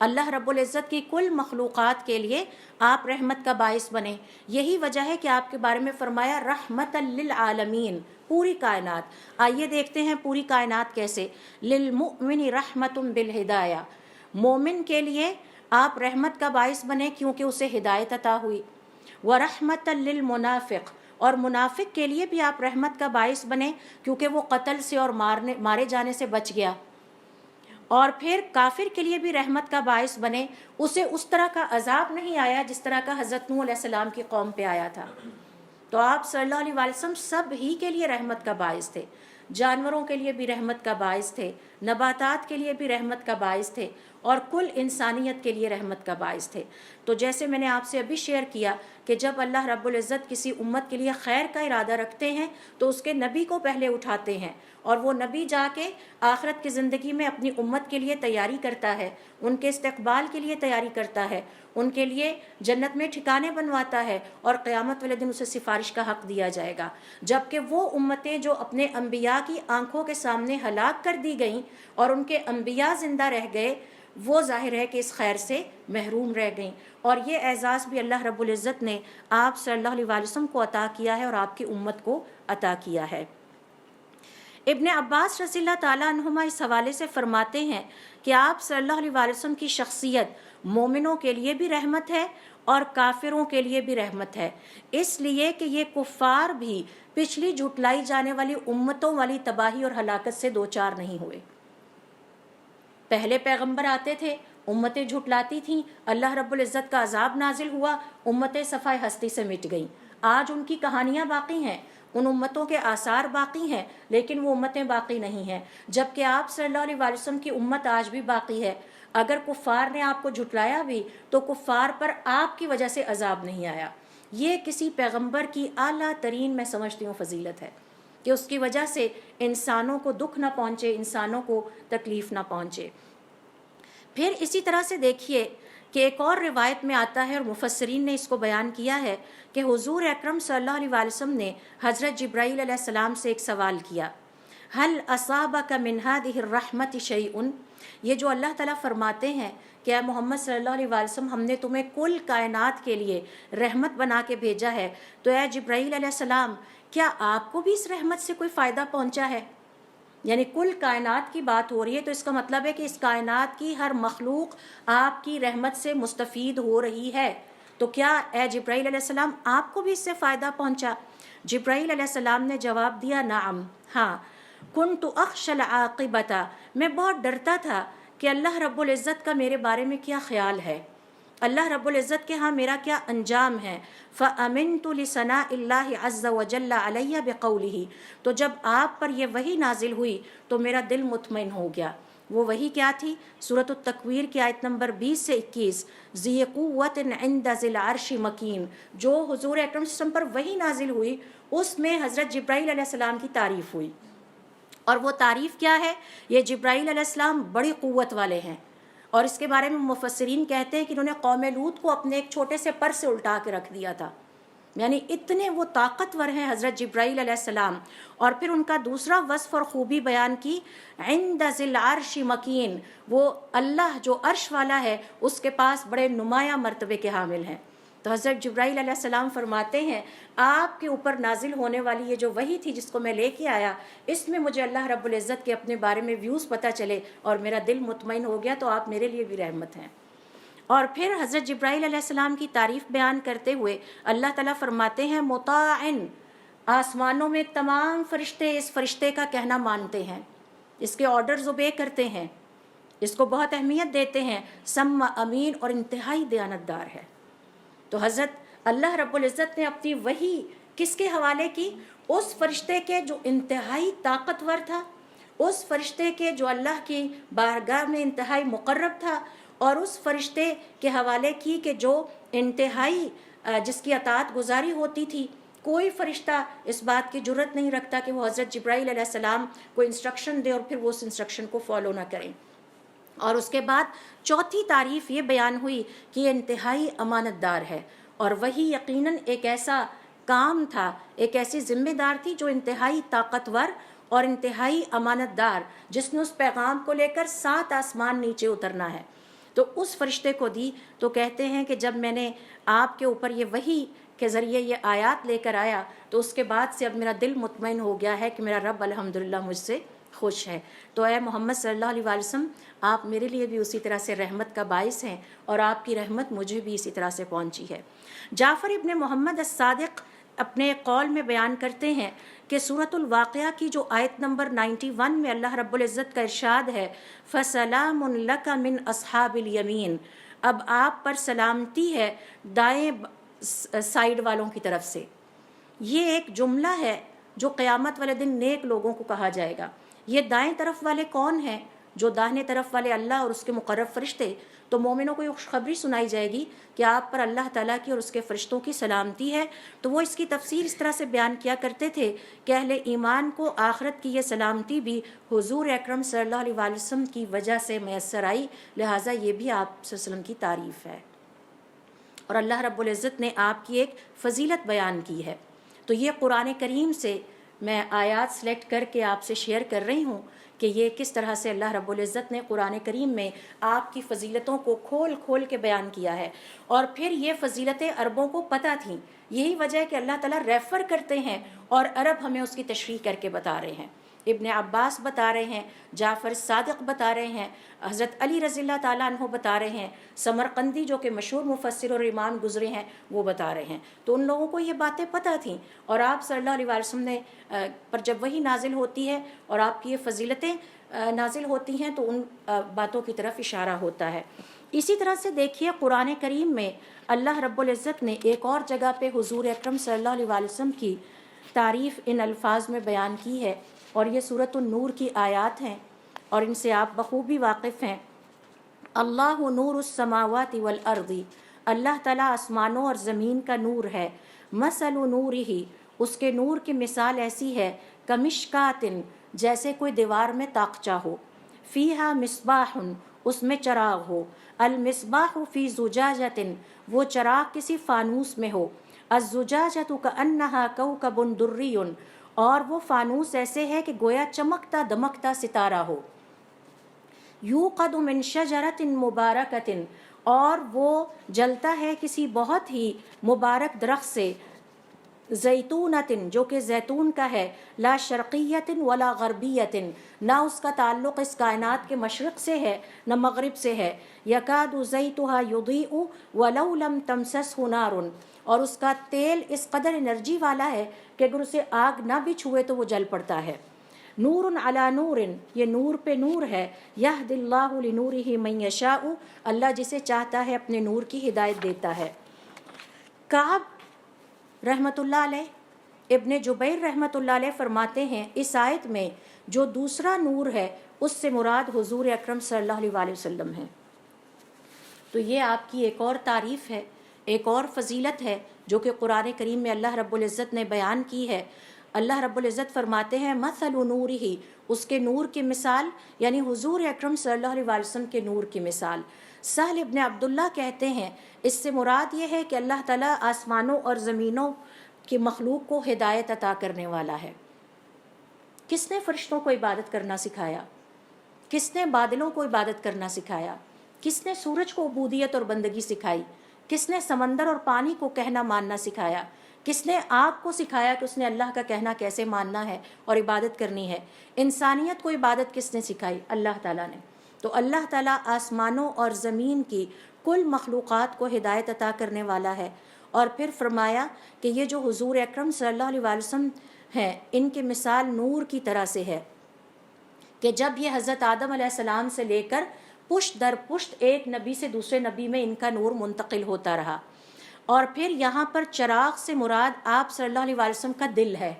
اللہ رب العزت کی کل مخلوقات کے لیے آپ رحمت کا باعث بنے۔ یہی وجہ ہے کہ آپ کے بارے میں فرمایا رحمت للعالمین، پوری کائنات۔ آئیے دیکھتے ہیں پوری کائنات کیسے۔ للمؤمن رحمت بالہدایہ، مومن کے لیے آپ رحمت کا باعث بنے کیونکہ اسے ہدایت عطا ہوئی۔ ورحمت للمنافق، اور منافق کے لیے بھی آپ رحمت کا باعث بنے کیونکہ وہ قتل سے اور مارے جانے سے بچ گیا۔ اور پھر کافر کے لیے بھی رحمت کا باعث بنے، اسے اس طرح کا عذاب نہیں آیا جس طرح کا حضرت نوح علیہ السلام کی قوم پہ آیا تھا۔ تو آپ صلی اللہ علیہ وسلم سب ہی کے لیے رحمت کا باعث تھے، جانوروں کے لیے بھی رحمت کا باعث تھے، نباتات کے لیے بھی رحمت کا باعث تھے، اور کل انسانیت کے لیے رحمت کا باعث تھے۔ تو جیسے میں نے آپ سے ابھی شیئر کیا کہ جب اللہ رب العزت کسی امت کے لیے خیر کا ارادہ رکھتے ہیں تو اس کے نبی کو پہلے اٹھاتے ہیں، اور وہ نبی جا کے آخرت کی زندگی میں اپنی امت کے لیے تیاری کرتا ہے، ان کے استقبال کے لیے تیاری کرتا ہے، ان کے لیے جنت میں ٹھکانے بنواتا ہے، اور قیامت والے دن اسے سفارش کا حق دیا جائے گا۔ جبکہ وہ امتیں جو اپنے انبیاء کی آنکھوں کے سامنے ہلاک کر دی گئیں اور ان کے انبیاء زندہ رہ گئے، وہ ظاہر ہے کہ اس خیر سے محروم رہ گئیں، اور یہ اعزاز بھی اللہ رب العزت نے آپ صلی اللہ علیہ وسلم کو عطا کیا ہے اور آپ کی امت کو عطا کیا ہے۔ ابن عباس رضی اللہ تعالیٰ عنہما اس حوالے سے فرماتے ہیں کہ آپ صلی اللہ علیہ وسلم کی شخصیت مومنوں کے لیے بھی رحمت ہے اور کافروں کے لیے بھی رحمت ہے، اس لیے کہ یہ کفار بھی پچھلی جھٹلائی جانے والی امتوں والی تباہی اور ہلاکت سے دوچار نہیں ہوئے۔ پہلے پیغمبر آتے تھے، امتیں جھٹلاتی تھیں، اللہ رب العزت کا عذاب نازل ہوا، امتیں صفحہ ہستی سے مٹ گئیں۔ آج ان کی کہانیاں باقی ہیں، ان امتوں کے آثار باقی ہیں، لیکن وہ امتیں باقی نہیں ہیں، جبکہ آپ صلی اللہ علیہ وسلم کی امت آج بھی باقی ہے۔ اگر کفار نے آپ کو جھٹلایا بھی تو کفار پر آپ کی وجہ سے عذاب نہیں آیا۔ یہ کسی پیغمبر کی اعلیٰ ترین میں سمجھتی ہوں فضیلت ہے کہ اس کی وجہ سے انسانوں کو دکھ نہ پہنچے، انسانوں کو تکلیف نہ پہنچے۔ پھر اسی طرح سے دیکھیے کہ ایک اور روایت میں آتا ہے، اور مفسرین نے اس کو بیان کیا ہے کہ حضور اکرم صلی اللہ علیہ وسلم نے حضرت جبرائیل علیہ السلام سے ایک سوال کیا، هل اصابک من هذه الرحمت شیء؟ یہ جو اللہ تعالیٰ فرماتے ہیں کہ اے محمد صلی اللہ علیہ وسلم ہم نے تمہیں کل کائنات کے لیے رحمت بنا کے بھیجا ہے، تو اے جبرائیل علیہ السلام کیا آپ کو بھی اس رحمت سے کوئی فائدہ پہنچا ہے؟ یعنی کل کائنات کی بات ہو رہی ہے، تو اس کا مطلب ہے کہ اس کائنات کی ہر مخلوق آپ کی رحمت سے مستفید ہو رہی ہے، تو کیا اے جبرائیل علیہ السلام آپ کو بھی اس سے فائدہ پہنچا؟ جبرائیل علیہ السلام نے جواب دیا، نعم، ہاں، کنت اخشى العاقبۃ، میں بہت ڈرتا تھا کہ اللہ رب العزت کا میرے بارے میں کیا خیال ہے، اللہ رب العزت کے ہاں میرا کیا انجام ہے۔ فَأَمِنْتُ لِثَنَاءِ اللَّهِ عَزَّ وَجَلَّ عَلَيَّ بِقَوْلِهِ، تو جب آپ پر یہ وحی نازل ہوئی تو میرا دل مطمئن ہو گیا۔ وہ وحی کیا تھی؟ سورۃ التکویر کی آیت نمبر 20 سے 21، ذی قوت عند ذی العرش مکین، جو حضور اکرم صلی اللہ علیہ وسلم پر وحی نازل ہوئی اس میں حضرت جبرائیل علیہ السلام کی تعریف ہوئی، اور وہ تعریف کیا ہے؟ یہ جبرائیل علیہ السلام بڑی قوت والے ہیں، اور اس کے بارے میں مفسرین کہتے ہیں کہ انہوں نے قوم لوط کو اپنے ایک چھوٹے سے پر سے الٹا کے رکھ دیا تھا، یعنی اتنے وہ طاقتور ہیں حضرت جبرائیل علیہ السلام۔ اور پھر ان کا دوسرا وصف اور خوبی بیان کی، عند ذی العرش مکین، وہ اللہ جو عرش والا ہے اس کے پاس بڑے نمایاں مرتبے کے حامل ہیں۔ تو حضرت جبرائیل علیہ السلام فرماتے ہیں آپ کے اوپر نازل ہونے والی یہ جو وحی تھی جس کو میں لے کے آیا، اس میں مجھے اللہ رب العزت کے اپنے بارے میں ویوز پتہ چلے اور میرا دل مطمئن ہو گیا، تو آپ میرے لیے بھی رحمت ہیں۔ اور پھر حضرت جبرائیل علیہ السلام کی تعریف بیان کرتے ہوئے اللہ تعالیٰ فرماتے ہیں، مطاعن، آسمانوں میں تمام فرشتے اس فرشتے کا کہنا مانتے ہیں، اس کے آرڈرز اوبے کرتے ہیں، اس کو بہت اہمیت دیتے ہیں، سم امین، اور انتہائی دیانتدار ہے۔ تو حضرت اللہ رب العزت نے اپنی وحی کس کے حوالے کی؟ اس فرشتے کے جو انتہائی طاقتور تھا، اس فرشتے کے جو اللہ کی بارگاہ میں انتہائی مقرب تھا، اور اس فرشتے کے حوالے کی کہ جو انتہائی جس کی اطاعت گزاری ہوتی تھی۔ کوئی فرشتہ اس بات کی جرت نہیں رکھتا کہ وہ حضرت جبرائیل علیہ السلام کو انسٹرکشن دے اور پھر وہ اس انسٹرکشن کو فالو نہ کریں۔ اور اس کے بعد چوتھی تعریف یہ بیان ہوئی کہ یہ انتہائی امانت دار ہے، اور وہی یقیناً ایک ایسا کام تھا، ایک ایسی ذمہ دار تھی جو انتہائی طاقتور اور انتہائی امانت دار، جس نے اس پیغام کو لے کر 7 آسمان نیچے اترنا ہے، تو اس فرشتے کو دی۔ تو کہتے ہیں کہ جب میں نے آپ کے اوپر یہ وحی کے ذریعے یہ آیات لے کر آیا تو اس کے بعد سے اب میرا دل مطمئن ہو گیا ہے کہ میرا رب الحمدللہ مجھ سے خوش ہے۔ تو اے محمد صلی اللہ علیہ وسلم، آپ میرے لیے بھی اسی طرح سے رحمت کا باعث ہیں، اور آپ کی رحمت مجھے بھی اسی طرح سے پہنچی ہے۔ جعفر ابن محمد الصادق اپنے قول میں بیان کرتے ہیں کہ سورۃ الواقعہ کی جو آیت نمبر 91 میں اللہ رب العزت کا ارشاد ہے، فَسَلَامٌ لَكَ مِنْ أَصْحَابِ الْيَمِينَ، اب آپ پر سلامتی ہے دائیں سائیڈ والوں کی طرف سے۔ یہ ایک جملہ ہے جو قیامت والے دن نیک لوگوں کو کہا جائے گا۔ یہ دائیں طرف والے کون ہیں؟ جو داہنے طرف والے اللہ اور اس کے مقرب فرشتے، تو مومنوں کو یہ خوشخبری سنائی جائے گی کہ آپ پر اللہ تعالیٰ کی اور اس کے فرشتوں کی سلامتی ہے۔ تو وہ اس کی تفسیر اس طرح سے بیان کیا کرتے تھے کہ اہل ایمان کو آخرت کی یہ سلامتی بھی حضور اکرم صلی اللہ علیہ وآلہ وسلم کی وجہ سے میسر آئی، لہٰذا یہ بھی آپ صلی اللہ علیہ وسلم کی تعریف ہے، اور اللہ رب العزت نے آپ کی ایک فضیلت بیان کی ہے۔ تو یہ قرآن کریم سے میں آیات سلیکٹ کر کے آپ سے شیئر کر رہی ہوں کہ یہ کس طرح سے اللہ رب العزت نے قرآن کریم میں آپ کی فضیلتوں کو کھول کھول کے بیان کیا ہے، اور پھر یہ فضیلتیں عربوں کو پتہ تھیں، یہی وجہ ہے کہ اللہ تعالیٰ ریفر کرتے ہیں اور عرب ہمیں اس کی تشریح کر کے بتا رہے ہیں۔ ابن عباس بتا رہے ہیں، جعفر صادق بتا رہے ہیں، حضرت علی رضی اللہ تعالیٰ عنہ بتا رہے ہیں، سمرقندی جو کہ مشہور مفسر اور امام گزرے ہیں وہ بتا رہے ہیں۔ تو ان لوگوں کو یہ باتیں پتہ تھیں، اور آپ صلی اللہ علیہ وسلم نے پر جب وہی نازل ہوتی ہے اور آپ کی یہ فضیلتیں نازل ہوتی ہیں تو ان باتوں کی طرف اشارہ ہوتا ہے۔ اسی طرح سے دیکھیے قرآن کریم میں اللہ رب العزت نے ایک اور جگہ پہ حضور اکرم صلی اللہ علیہ وآلہ وسلم کی تعریف ان الفاظ میں بیان کی ہے، اور یہ سورۃ النور کی آیات ہیں اور ان سے آپ بخوبی واقف ہیں۔ اللہ نور السماوات والارض، اللہ تعالیٰ آسمانوں اور زمین کا نور ہے۔ مثل نورہ، اس کے نور کی مثال ایسی ہے کمشکات، جیسے کوئی دیوار میں تاقچہ ہو، فیہا مصباح، اس میں چراغ ہو، المصباح فی زجاجۃ، وہ چراغ کسی فانوس میں ہو، الزجاجۃ کأنہا کوکب دری، اور وہ فانوس ایسے ہے کہ گویا چمکتا دمکتا ستارہ ہو، یوقد من شجرۃ مبارکۃ، اور وہ جلتا ہے کسی بہت ہی مبارک درخت سے، زیتونۃ، جو کہ زیتون کا ہے، لا شرقیۃ ولا غربیۃ، نہ اس کا تعلق اس کائنات کے مشرق سے ہے نہ مغرب سے ہے، یکاد زیتھا یضیء ولو لم تمسسہ نار، اور اس کا تیل اس قدر انرجی والا ہے کہ اگر اسے آگ نہ بھی چھوئے تو وہ جل پڑتا ہے۔ نور علی نور، یہ نور پہ نور ہے، یہد اللہ لنورہ من یشاء، اللہ جسے چاہتا ہے اپنے نور کی ہدایت دیتا ہے۔ کعب رحمۃ اللہ علیہ، ابن جبیر رحمۃ اللہ علیہ فرماتے ہیں اس آیت میں جو دوسرا نور ہے اس سے مراد حضور اکرم صلی اللہ علیہ وآلہ وسلم ہے۔ تو یہ آپ کی ایک اور تعریف ہے، ایک اور فضیلت ہے جو کہ قرآن کریم میں اللہ رب العزت نے بیان کی ہے۔ اللہ رب العزت فرماتے ہیں مثل نورہ، اس کے نور کی مثال، یعنی حضور اکرم صلی اللہ علیہ وآلہ وسلم کے نور کی مثال۔ سہل ابن عبداللہ کہتے ہیں اس سے مراد یہ ہے کہ اللہ تعالیٰ آسمانوں اور زمینوں کی مخلوق کو ہدایت عطا کرنے والا ہے۔ کس نے فرشتوں کو عبادت کرنا سکھایا؟ کس نے بادلوں کو عبادت کرنا سکھایا؟ کس نے سورج کو عبودیت اور بندگی سکھائی؟ کس نے سمندر اور پانی کو کہنا ماننا سکھایا؟ کس نے آگ کو سکھایا کہ اس نے اللہ کا کہنا کیسے ماننا ہے اور عبادت کرنی ہے؟ انسانیت کو عبادت کس نے سکھائی؟ اللہ تعالیٰ نے۔ تو اللہ تعالیٰ آسمانوں اور زمین کی کل مخلوقات کو ہدایت عطا کرنے والا ہے۔ اور پھر فرمایا کہ یہ جو حضور اکرم صلی اللہ علیہ وآلہ وسلم ہیں ان کی مثال نور کی طرح سے ہے کہ جب یہ حضرت آدم علیہ السلام سے لے کر پشت در پشت ایک نبی سے دوسرے نبی میں ان کا نور منتقل ہوتا رہا، اور پھر یہاں پر چراغ سے مراد آپ صلی اللہ علیہ وآلہ وسلم کا دل ہے۔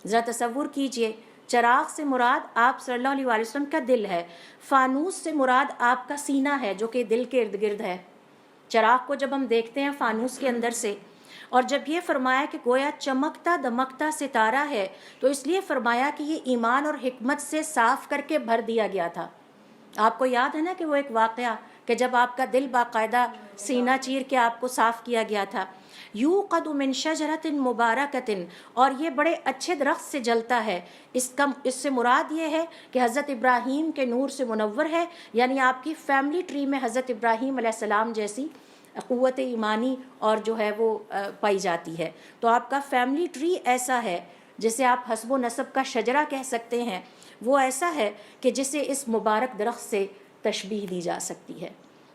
ذرا تصور کیجئے، چراغ سے مراد آپ صلی اللہ علیہ وآلہ وسلم کا دل ہے، فانوس سے مراد آپ کا سینہ ہے جو کہ دل کے ارد گرد ہے۔ چراغ کو جب ہم دیکھتے ہیں فانوس کے اندر سے، اور جب یہ فرمایا کہ گویا چمکتا دمکتا ستارہ ہے تو اس لیے فرمایا کہ یہ ایمان اور حکمت سے صاف کر کے بھر دیا گیا تھا۔ آپ کو یاد ہے نا کہ وہ ایک واقعہ کہ جب آپ کا دل باقاعدہ سینہ چیر کے آپ کو صاف کیا گیا تھا۔ یوقد من شجرۃ مبارکۃ، اور یہ بڑے اچھے درخت سے جلتا ہے۔ اس سے مراد یہ ہے کہ حضرت ابراہیم کے نور سے منور ہے، یعنی آپ کی فیملی ٹری میں حضرت ابراہیم علیہ السلام جیسی قوت ایمانی اور جو ہے وہ پائی جاتی ہے۔ تو آپ کا فیملی ٹری ایسا ہے جسے آپ حسب و نسب کا شجرہ کہہ سکتے ہیں، وہ ایسا ہے کہ جسے اس مبارک درخت سے تشبیہ دی جا سکتی ہے۔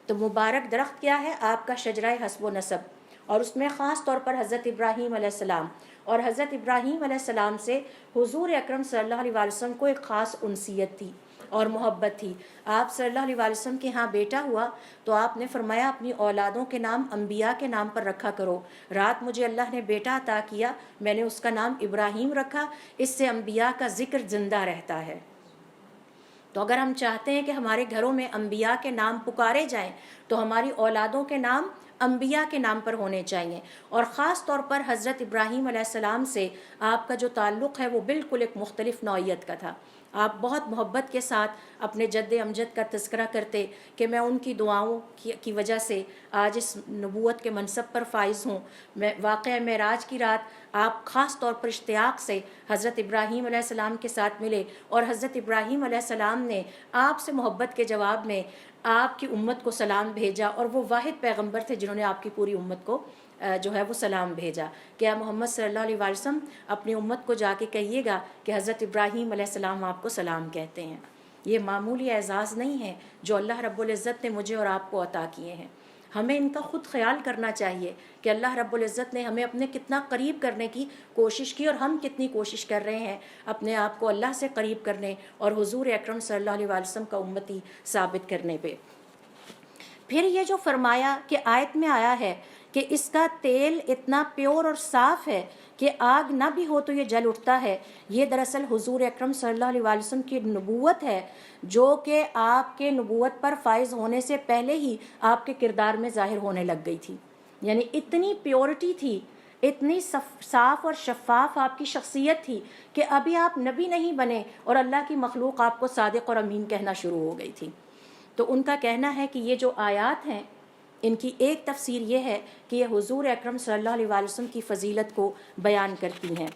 تو مبارک درخت کیا ہے؟ آپ کا شجرہ حسب و نسب، اور اس میں خاص طور پر حضرت ابراہیم علیہ السلام، اور حضرت ابراہیم علیہ السلام سے حضور اکرم صلی اللہ علیہ وآلہ وسلم کو ایک خاص انسیت تھی اور محبت تھی۔ آپ صلی اللہ علیہ وآلہ وسلم کے ہاں بیٹا ہوا تو آپ نے فرمایا اپنی اولادوں کے نام انبیاء کے نام پر رکھا کرو۔ رات مجھے اللہ نے بیٹا عطا کیا، میں نے اس کا نام ابراہیم رکھا، اس سے انبیاء کا ذکر زندہ رہتا ہے۔ تو اگر ہم چاہتے ہیں کہ ہمارے گھروں میں انبیاء کے نام پکارے جائیں تو ہماری اولادوں کے نام انبیاء کے نام پر ہونے چاہیے، اور خاص طور پر حضرت ابراہیم علیہ السلام سے آپ کا جو تعلق ہے وہ بالکل ایک مختلف نوعیت کا تھا۔ آپ بہت محبت کے ساتھ اپنے جد امجد کا تذکرہ کرتے کہ میں ان کی دعاؤں کی وجہ سے آج اس نبوت کے منصب پر فائز ہوں۔ میں واقعہ معراج کی رات آپ خاص طور پر اشتیاق سے حضرت ابراہیم علیہ السلام کے ساتھ ملے، اور حضرت ابراہیم علیہ السلام نے آپ سے محبت کے جواب میں آپ کی امت کو سلام بھیجا، اور وہ واحد پیغمبر تھے جنہوں نے آپ کی پوری امت کو جو ہے وہ سلام بھیجا کہ اے محمد صلی اللہ علیہ وسلم اپنی امت کو جا کے کہیے گا کہ حضرت ابراہیم علیہ السلام آپ کو سلام کہتے ہیں۔ یہ معمولی اعزاز نہیں ہے جو اللہ رب العزت نے مجھے اور آپ کو عطا کیے ہیں۔ ہمیں ان کا خود خیال کرنا چاہیے کہ اللہ رب العزت نے ہمیں اپنے کتنا قریب کرنے کی کوشش کی، اور ہم کتنی کوشش کر رہے ہیں اپنے آپ کو اللہ سے قریب کرنے اور حضور اکرم صلی اللہ علیہ وسلم کا امتی ثابت کرنے پہ۔ پھر یہ جو فرمایا کہ آیت میں آیا ہے کہ اس کا تیل اتنا پیور اور صاف ہے کہ آگ نہ بھی ہو تو یہ جل اٹھتا ہے، یہ دراصل حضور اکرم صلی اللہ علیہ وسلم کی نبوت ہے، جو کہ آپ کے نبوت پر فائز ہونے سے پہلے ہی آپ کے کردار میں ظاہر ہونے لگ گئی تھی۔ یعنی اتنی پیورٹی تھی، اتنی صاف اور شفاف آپ کی شخصیت تھی کہ ابھی آپ نبی نہیں بنے اور اللہ کی مخلوق آپ کو صادق اور امین کہنا شروع ہو گئی تھی۔ تو ان کا کہنا ہے کہ یہ جو آیات ہیں ان کی ایک تفسیر یہ ہے کہ یہ حضور اکرم صلی اللہ علیہ وسلم کی فضیلت کو بیان کرتی ہیں۔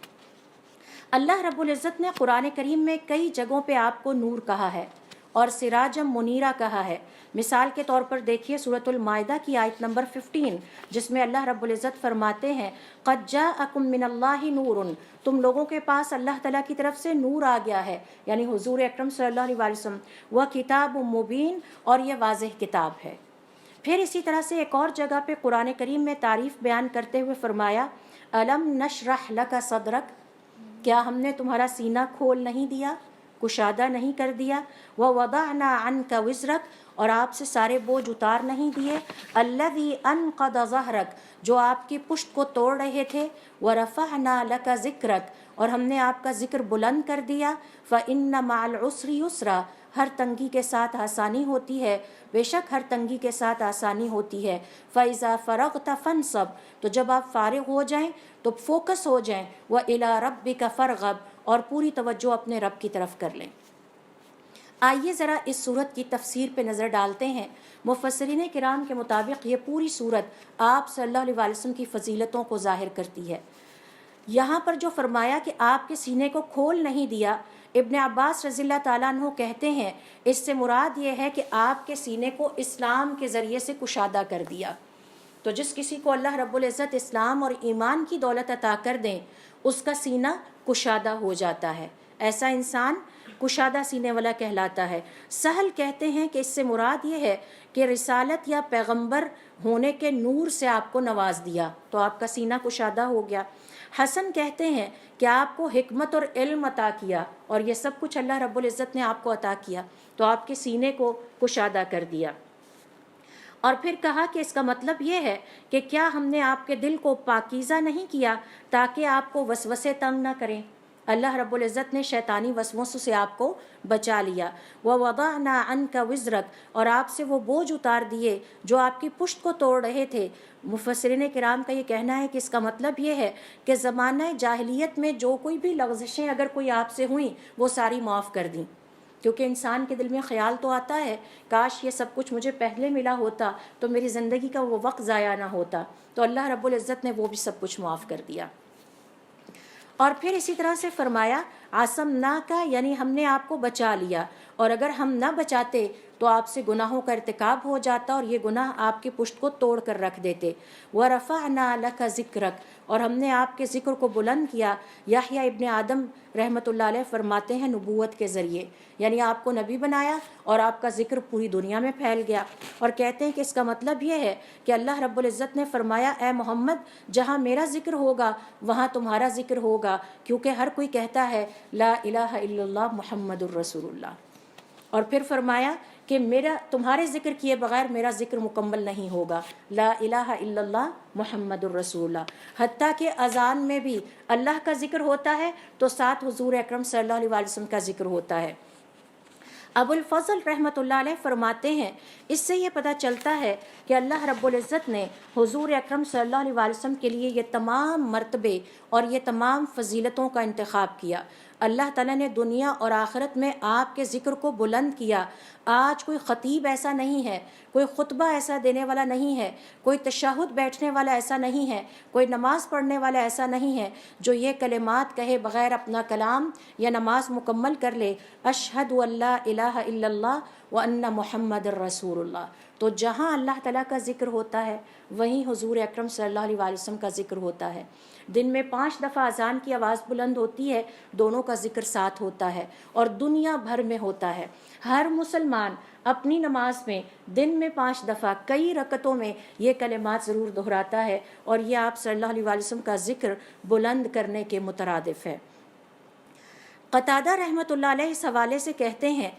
اللہ رب العزت نے قرآن کریم میں کئی جگہوں پہ آپ کو نور کہا ہے اور سراجم منیرہ کہا ہے۔ مثال کے طور پر دیکھیے سورۃ المائدہ کی آیت نمبر 15، جس میں اللہ رب العزت فرماتے ہیں قد جاءکم من اللہ نور، تم لوگوں کے پاس اللہ تعالیٰ کی طرف سے نور آ گیا ہے، یعنی حضور اکرم صلی اللہ علیہ وسلم، وہ کتاب مبین، اور یہ واضح کتاب ہے۔ پھر اسی طرح سے ایک اور جگہ پہ قرآن کریم میں تعریف بیان کرتے ہوئے فرمایا الم نشرح لک صدرک، کیا ہم نے تمہارا سینہ کھول نہیں دیا، کشادہ نہیں کر دیا، ووضعنا عنک وزرک، اور آپ سے سارے بوجھ اتار نہیں دیے، الذی انقض ظہرک، جو آپ کی پشت کو توڑ رہے تھے، ورفعنا لک ذکرک، اور ہم نے آپ کا ذکر بلند کر دیا، فإن مع العسر یسرا، ہر تنگی کے ساتھ آسانی ہوتی ہے، بے شک ہر تنگی کے ساتھ آسانی ہوتی ہے، فإذا فرغت فانصب، تو جب آپ فارغ ہو جائیں تو فوکس ہو جائیں، وإلی ربک فارغب، اور پوری توجہ اپنے رب کی طرف کر لیں۔ آئیے ذرا اس صورت کی تفسیر پہ نظر ڈالتے ہیں۔ مفسرین کرام کے مطابق یہ پوری صورت آپ صلی اللہ علیہ وسلم کی فضیلتوں کو ظاہر کرتی ہے۔ یہاں پر جو فرمایا کہ آپ کے سینے کو کھول نہیں دیا، ابن عباس رضی اللہ تعالیٰ عنہ کہتے ہیں اس سے مراد یہ ہے کہ آپ کے سینے کو اسلام کے ذریعے سے کشادہ کر دیا۔ تو جس کسی کو اللہ رب العزت اسلام اور ایمان کی دولت عطا کر دیں اس کا سینہ کشادہ ہو جاتا ہے، ایسا انسان کشادہ سینے والا کہلاتا ہے۔ سہل کہتے ہیں کہ اس سے مراد یہ ہے کہ رسالت یا پیغمبر ہونے کے نور سے آپ کو نواز دیا تو آپ کا سینہ کشادہ ہو گیا۔ حسن کہتے ہیں کہ آپ کو حکمت اور علم عطا کیا، اور یہ سب کچھ اللہ رب العزت نے آپ کو عطا کیا تو آپ کے سینے کو کشادہ کر دیا۔ اور پھر کہا کہ اس کا مطلب یہ ہے کہ کیا ہم نے آپ کے دل کو پاکیزہ نہیں کیا تاکہ آپ کو وسوسے تنگ نہ کریں۔ اللہ رب العزت نے شیطانی وسوسوں سے آپ کو بچا لیا۔ وَوَضَعْنَا عَنْكَ وِزْرَكَ، اور آپ سے وہ بوجھ اتار دیے جو آپ کی پشت کو توڑ رہے تھے۔ مفسرین کرام کا یہ کہنا ہے کہ اس کا مطلب یہ ہے کہ زمانہ جاہلیت میں جو کوئی بھی لغزشیں اگر کوئی آپ سے ہوئیں وہ ساری معاف کر دیں، کیونکہ انسان کے دل میں خیال تو آتا ہے کاش یہ سب کچھ مجھے پہلے ملا ہوتا تو میری زندگی کا وہ وقت ضائع نہ ہوتا، تو اللہ رب العزت نے وہ بھی سب کچھ معاف کر دیا۔ اور پھر اسی طرح سے فرمایا عصمنا کا، یعنی ہم نے آپ کو بچا لیا، اور اگر ہم نہ بچاتے تو آپ سے گناہوں کا ارتکاب ہو جاتا اور یہ گناہ آپ کی پشت کو توڑ کر رکھ دیتے۔ وَرَفَعْنَا لَكَ ذِكْرَكَ، اور ہم نے آپ کے ذکر کو بلند کیا۔ یحییٰ ابن آدم رحمۃ اللہ علیہ فرماتے ہیں نبوت کے ذریعے، یعنی آپ کو نبی بنایا اور آپ کا ذکر پوری دنیا میں پھیل گیا۔ اور کہتے ہیں کہ اس کا مطلب یہ ہے کہ اللہ رب العزت نے فرمایا اے محمد جہاں میرا ذکر ہوگا وہاں تمہارا ذکر ہوگا، کیونکہ ہر کوئی کہتا ہے لا الہ الا اللہ محمد الرسول اللہ۔ اور پھر فرمایا کہ میرا تمہارے ذکر کیے بغیر میرا ذکر مکمل نہیں ہوگا، لا الہ الا اللہ محمد الرسول اللہ۔ حتیٰ کہ اذان میں بھی اللہ کا ذکر ہوتا ہے تو ساتھ حضور اکرم صلی اللہ علیہ وسلم کا ذکر ہوتا ہے۔ ابو الفضل رحمۃ اللہ علیہ فرماتے ہیں اس سے یہ پتہ چلتا ہے کہ اللہ رب العزت نے حضور اکرم صلی اللہ علیہ وسلم کے لیے یہ تمام مرتبے اور یہ تمام فضیلتوں کا انتخاب کیا۔ اللہ تعالیٰ نے دنیا اور آخرت میں آپ کے ذکر کو بلند کیا۔ آج کوئی خطیب ایسا نہیں ہے، کوئی خطبہ ایسا دینے والا نہیں ہے، کوئی تشہد بیٹھنے والا ایسا نہیں ہے، کوئی نماز پڑھنے والا ایسا نہیں ہے جو یہ کلمات کہے بغیر اپنا کلام یا نماز مکمل کر لے، اشہد ان لا الہ الا اللہ وان محمد الرسول اللہ۔ تو جہاں اللہ تعالیٰ کا ذکر ہوتا ہے وہیں حضور اکرم صلی اللہ علیہ وسلم کا ذکر ہوتا ہے۔ دن میں 5 دفعہ اذان کی آواز بلند ہوتی ہے، دونوں کا ذکر ساتھ ہوتا ہے اور دنیا بھر میں ہوتا ہے۔ ہر مسلمان اپنی نماز میں دن میں 5 دفعہ کئی رکعتوں میں یہ کلمات ضرور دہراتا ہے اور یہ آپ صلی اللہ علیہ وسلم کا ذکر بلند کرنے کے مترادف ہے۔ قتادہ رحمۃ اللہ علیہ اس حوالے سے کہتے ہیں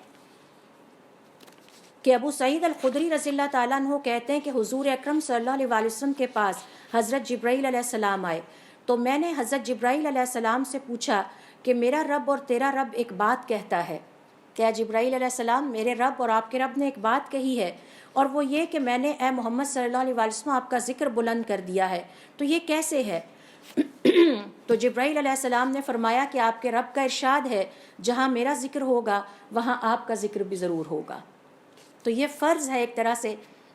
کہ ابو سعید الخدری رضی اللہ تعالیٰ عنہ کہتے ہیں کہ حضور اکرم صلی اللہ علیہ وسلم کے پاس حضرت جبرائیل علیہ السلام آئے تو میں نے حضرت جبرائیل علیہ السلام سے پوچھا کہ میرا رب اور تیرا رب ایک بات کہتا ہے۔ کیا جبرائیل علیہ السلام میرے رب اور آپ کے رب نے ایک بات کہی ہے، اور وہ یہ کہ میں نے اے محمد صلی اللہ علیہ وسلم آپ کا ذکر بلند کر دیا ہے، تو یہ کیسے ہے؟ تو جبرائیل علیہ السلام نے فرمایا کہ آپ کے رب کا ارشاد ہے جہاں میرا ذکر ہوگا وہاں آپ کا ذکر بھی ضرور ہوگا۔ تو یہ فرض ہے ایک طرح سے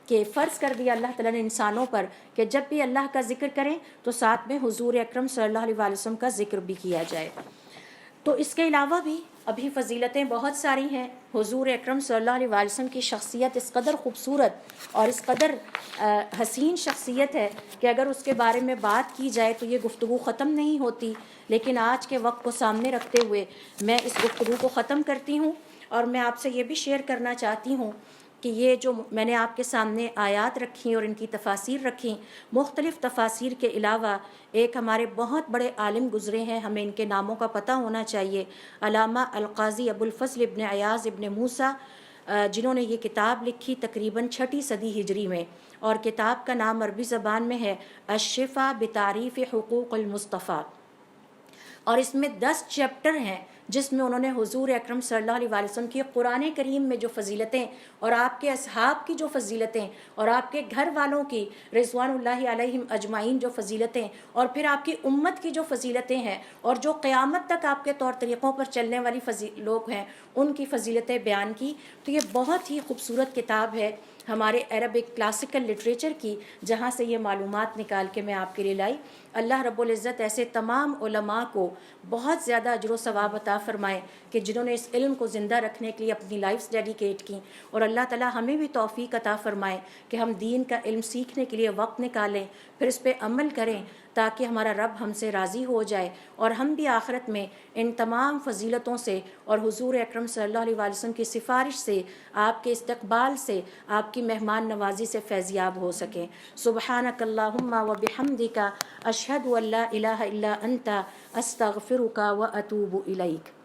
کہ فرض کر دیا اللہ تعالیٰ نے انسانوں پر کہ جب بھی اللہ کا ذکر کریں تو ساتھ میں حضور اکرم صلی اللہ علیہ وسلم کا ذکر بھی کیا جائے۔ تو اس کے علاوہ بھی ابھی فضیلتیں بہت ساری ہیں۔ حضور اکرم صلی اللہ علیہ وسلم کی شخصیت اس قدر خوبصورت اور اس قدر حسین شخصیت ہے کہ اگر اس کے بارے میں بات کی جائے تو یہ گفتگو ختم نہیں ہوتی، لیکن آج کے وقت کو سامنے رکھتے ہوئے میں اس گفتگو کو ختم کرتی ہوں اور میں آپ سے یہ بھی شیئر کرنا چاہتی ہوں کہ یہ جو میں نے آپ کے سامنے آیات رکھیں اور ان کی تفاسیر رکھیں، مختلف تفاسیر کے علاوہ ایک ہمارے بہت بڑے عالم گزرے ہیں، ہمیں ان کے ناموں کا پتہ ہونا چاہیے، علامہ القاضی ابو الفضل ابن ایاز ابن موسیٰ، جنہوں نے یہ کتاب لکھی تقریباً 6 صدی ہجری میں، اور کتاب کا نام عربی زبان میں ہے الشفا بتعریف حقوق المصطفیٰ، اور اس میں 10 چیپٹر ہیں جس میں انہوں نے حضور اکرم صلی اللہ علیہ وسلم کی قرآن کریم میں جو فضیلتیں اور آپ کے اصحاب کی جو فضیلتیں اور آپ کے گھر والوں کی رضوان اللہ علیہم اجمعین جو فضیلتیں اور پھر آپ کی امت کی جو فضیلتیں ہیں اور جو قیامت تک آپ کے طور طریقوں پر چلنے والی لوگ ہیں ان کی فضیلتیں بیان کی۔ تو یہ بہت ہی خوبصورت کتاب ہے ہمارے عربک کلاسیکل لٹریچر کی، جہاں سے یہ معلومات نکال کے میں آپ کے لیے لائی۔ اللہ رب العزت ایسے تمام علماء کو بہت زیادہ اجر و ثواب عطا فرمائے کہ جنہوں نے اس علم کو زندہ رکھنے کے لیے اپنی لائفز ڈیڈیکیٹ کی، اور اللہ تعالیٰ ہمیں بھی توفیق عطا فرمائے کہ ہم دین کا علم سیکھنے کے لیے وقت نکالیں، پھر اس پہ عمل کریں تاکہ ہمارا رب ہم سے راضی ہو جائے اور ہم بھی آخرت میں ان تمام فضیلتوں سے اور حضور اکرم صلی اللہ علیہ وسلم کی سفارش سے، آپ کے استقبال سے، آپ کی مہمان نوازی سے فیضیاب ہو سکیں۔ سبحانک اللہم و بحمدک اشہد ان لا الہ الا انت استغفرک و اتوب الیک۔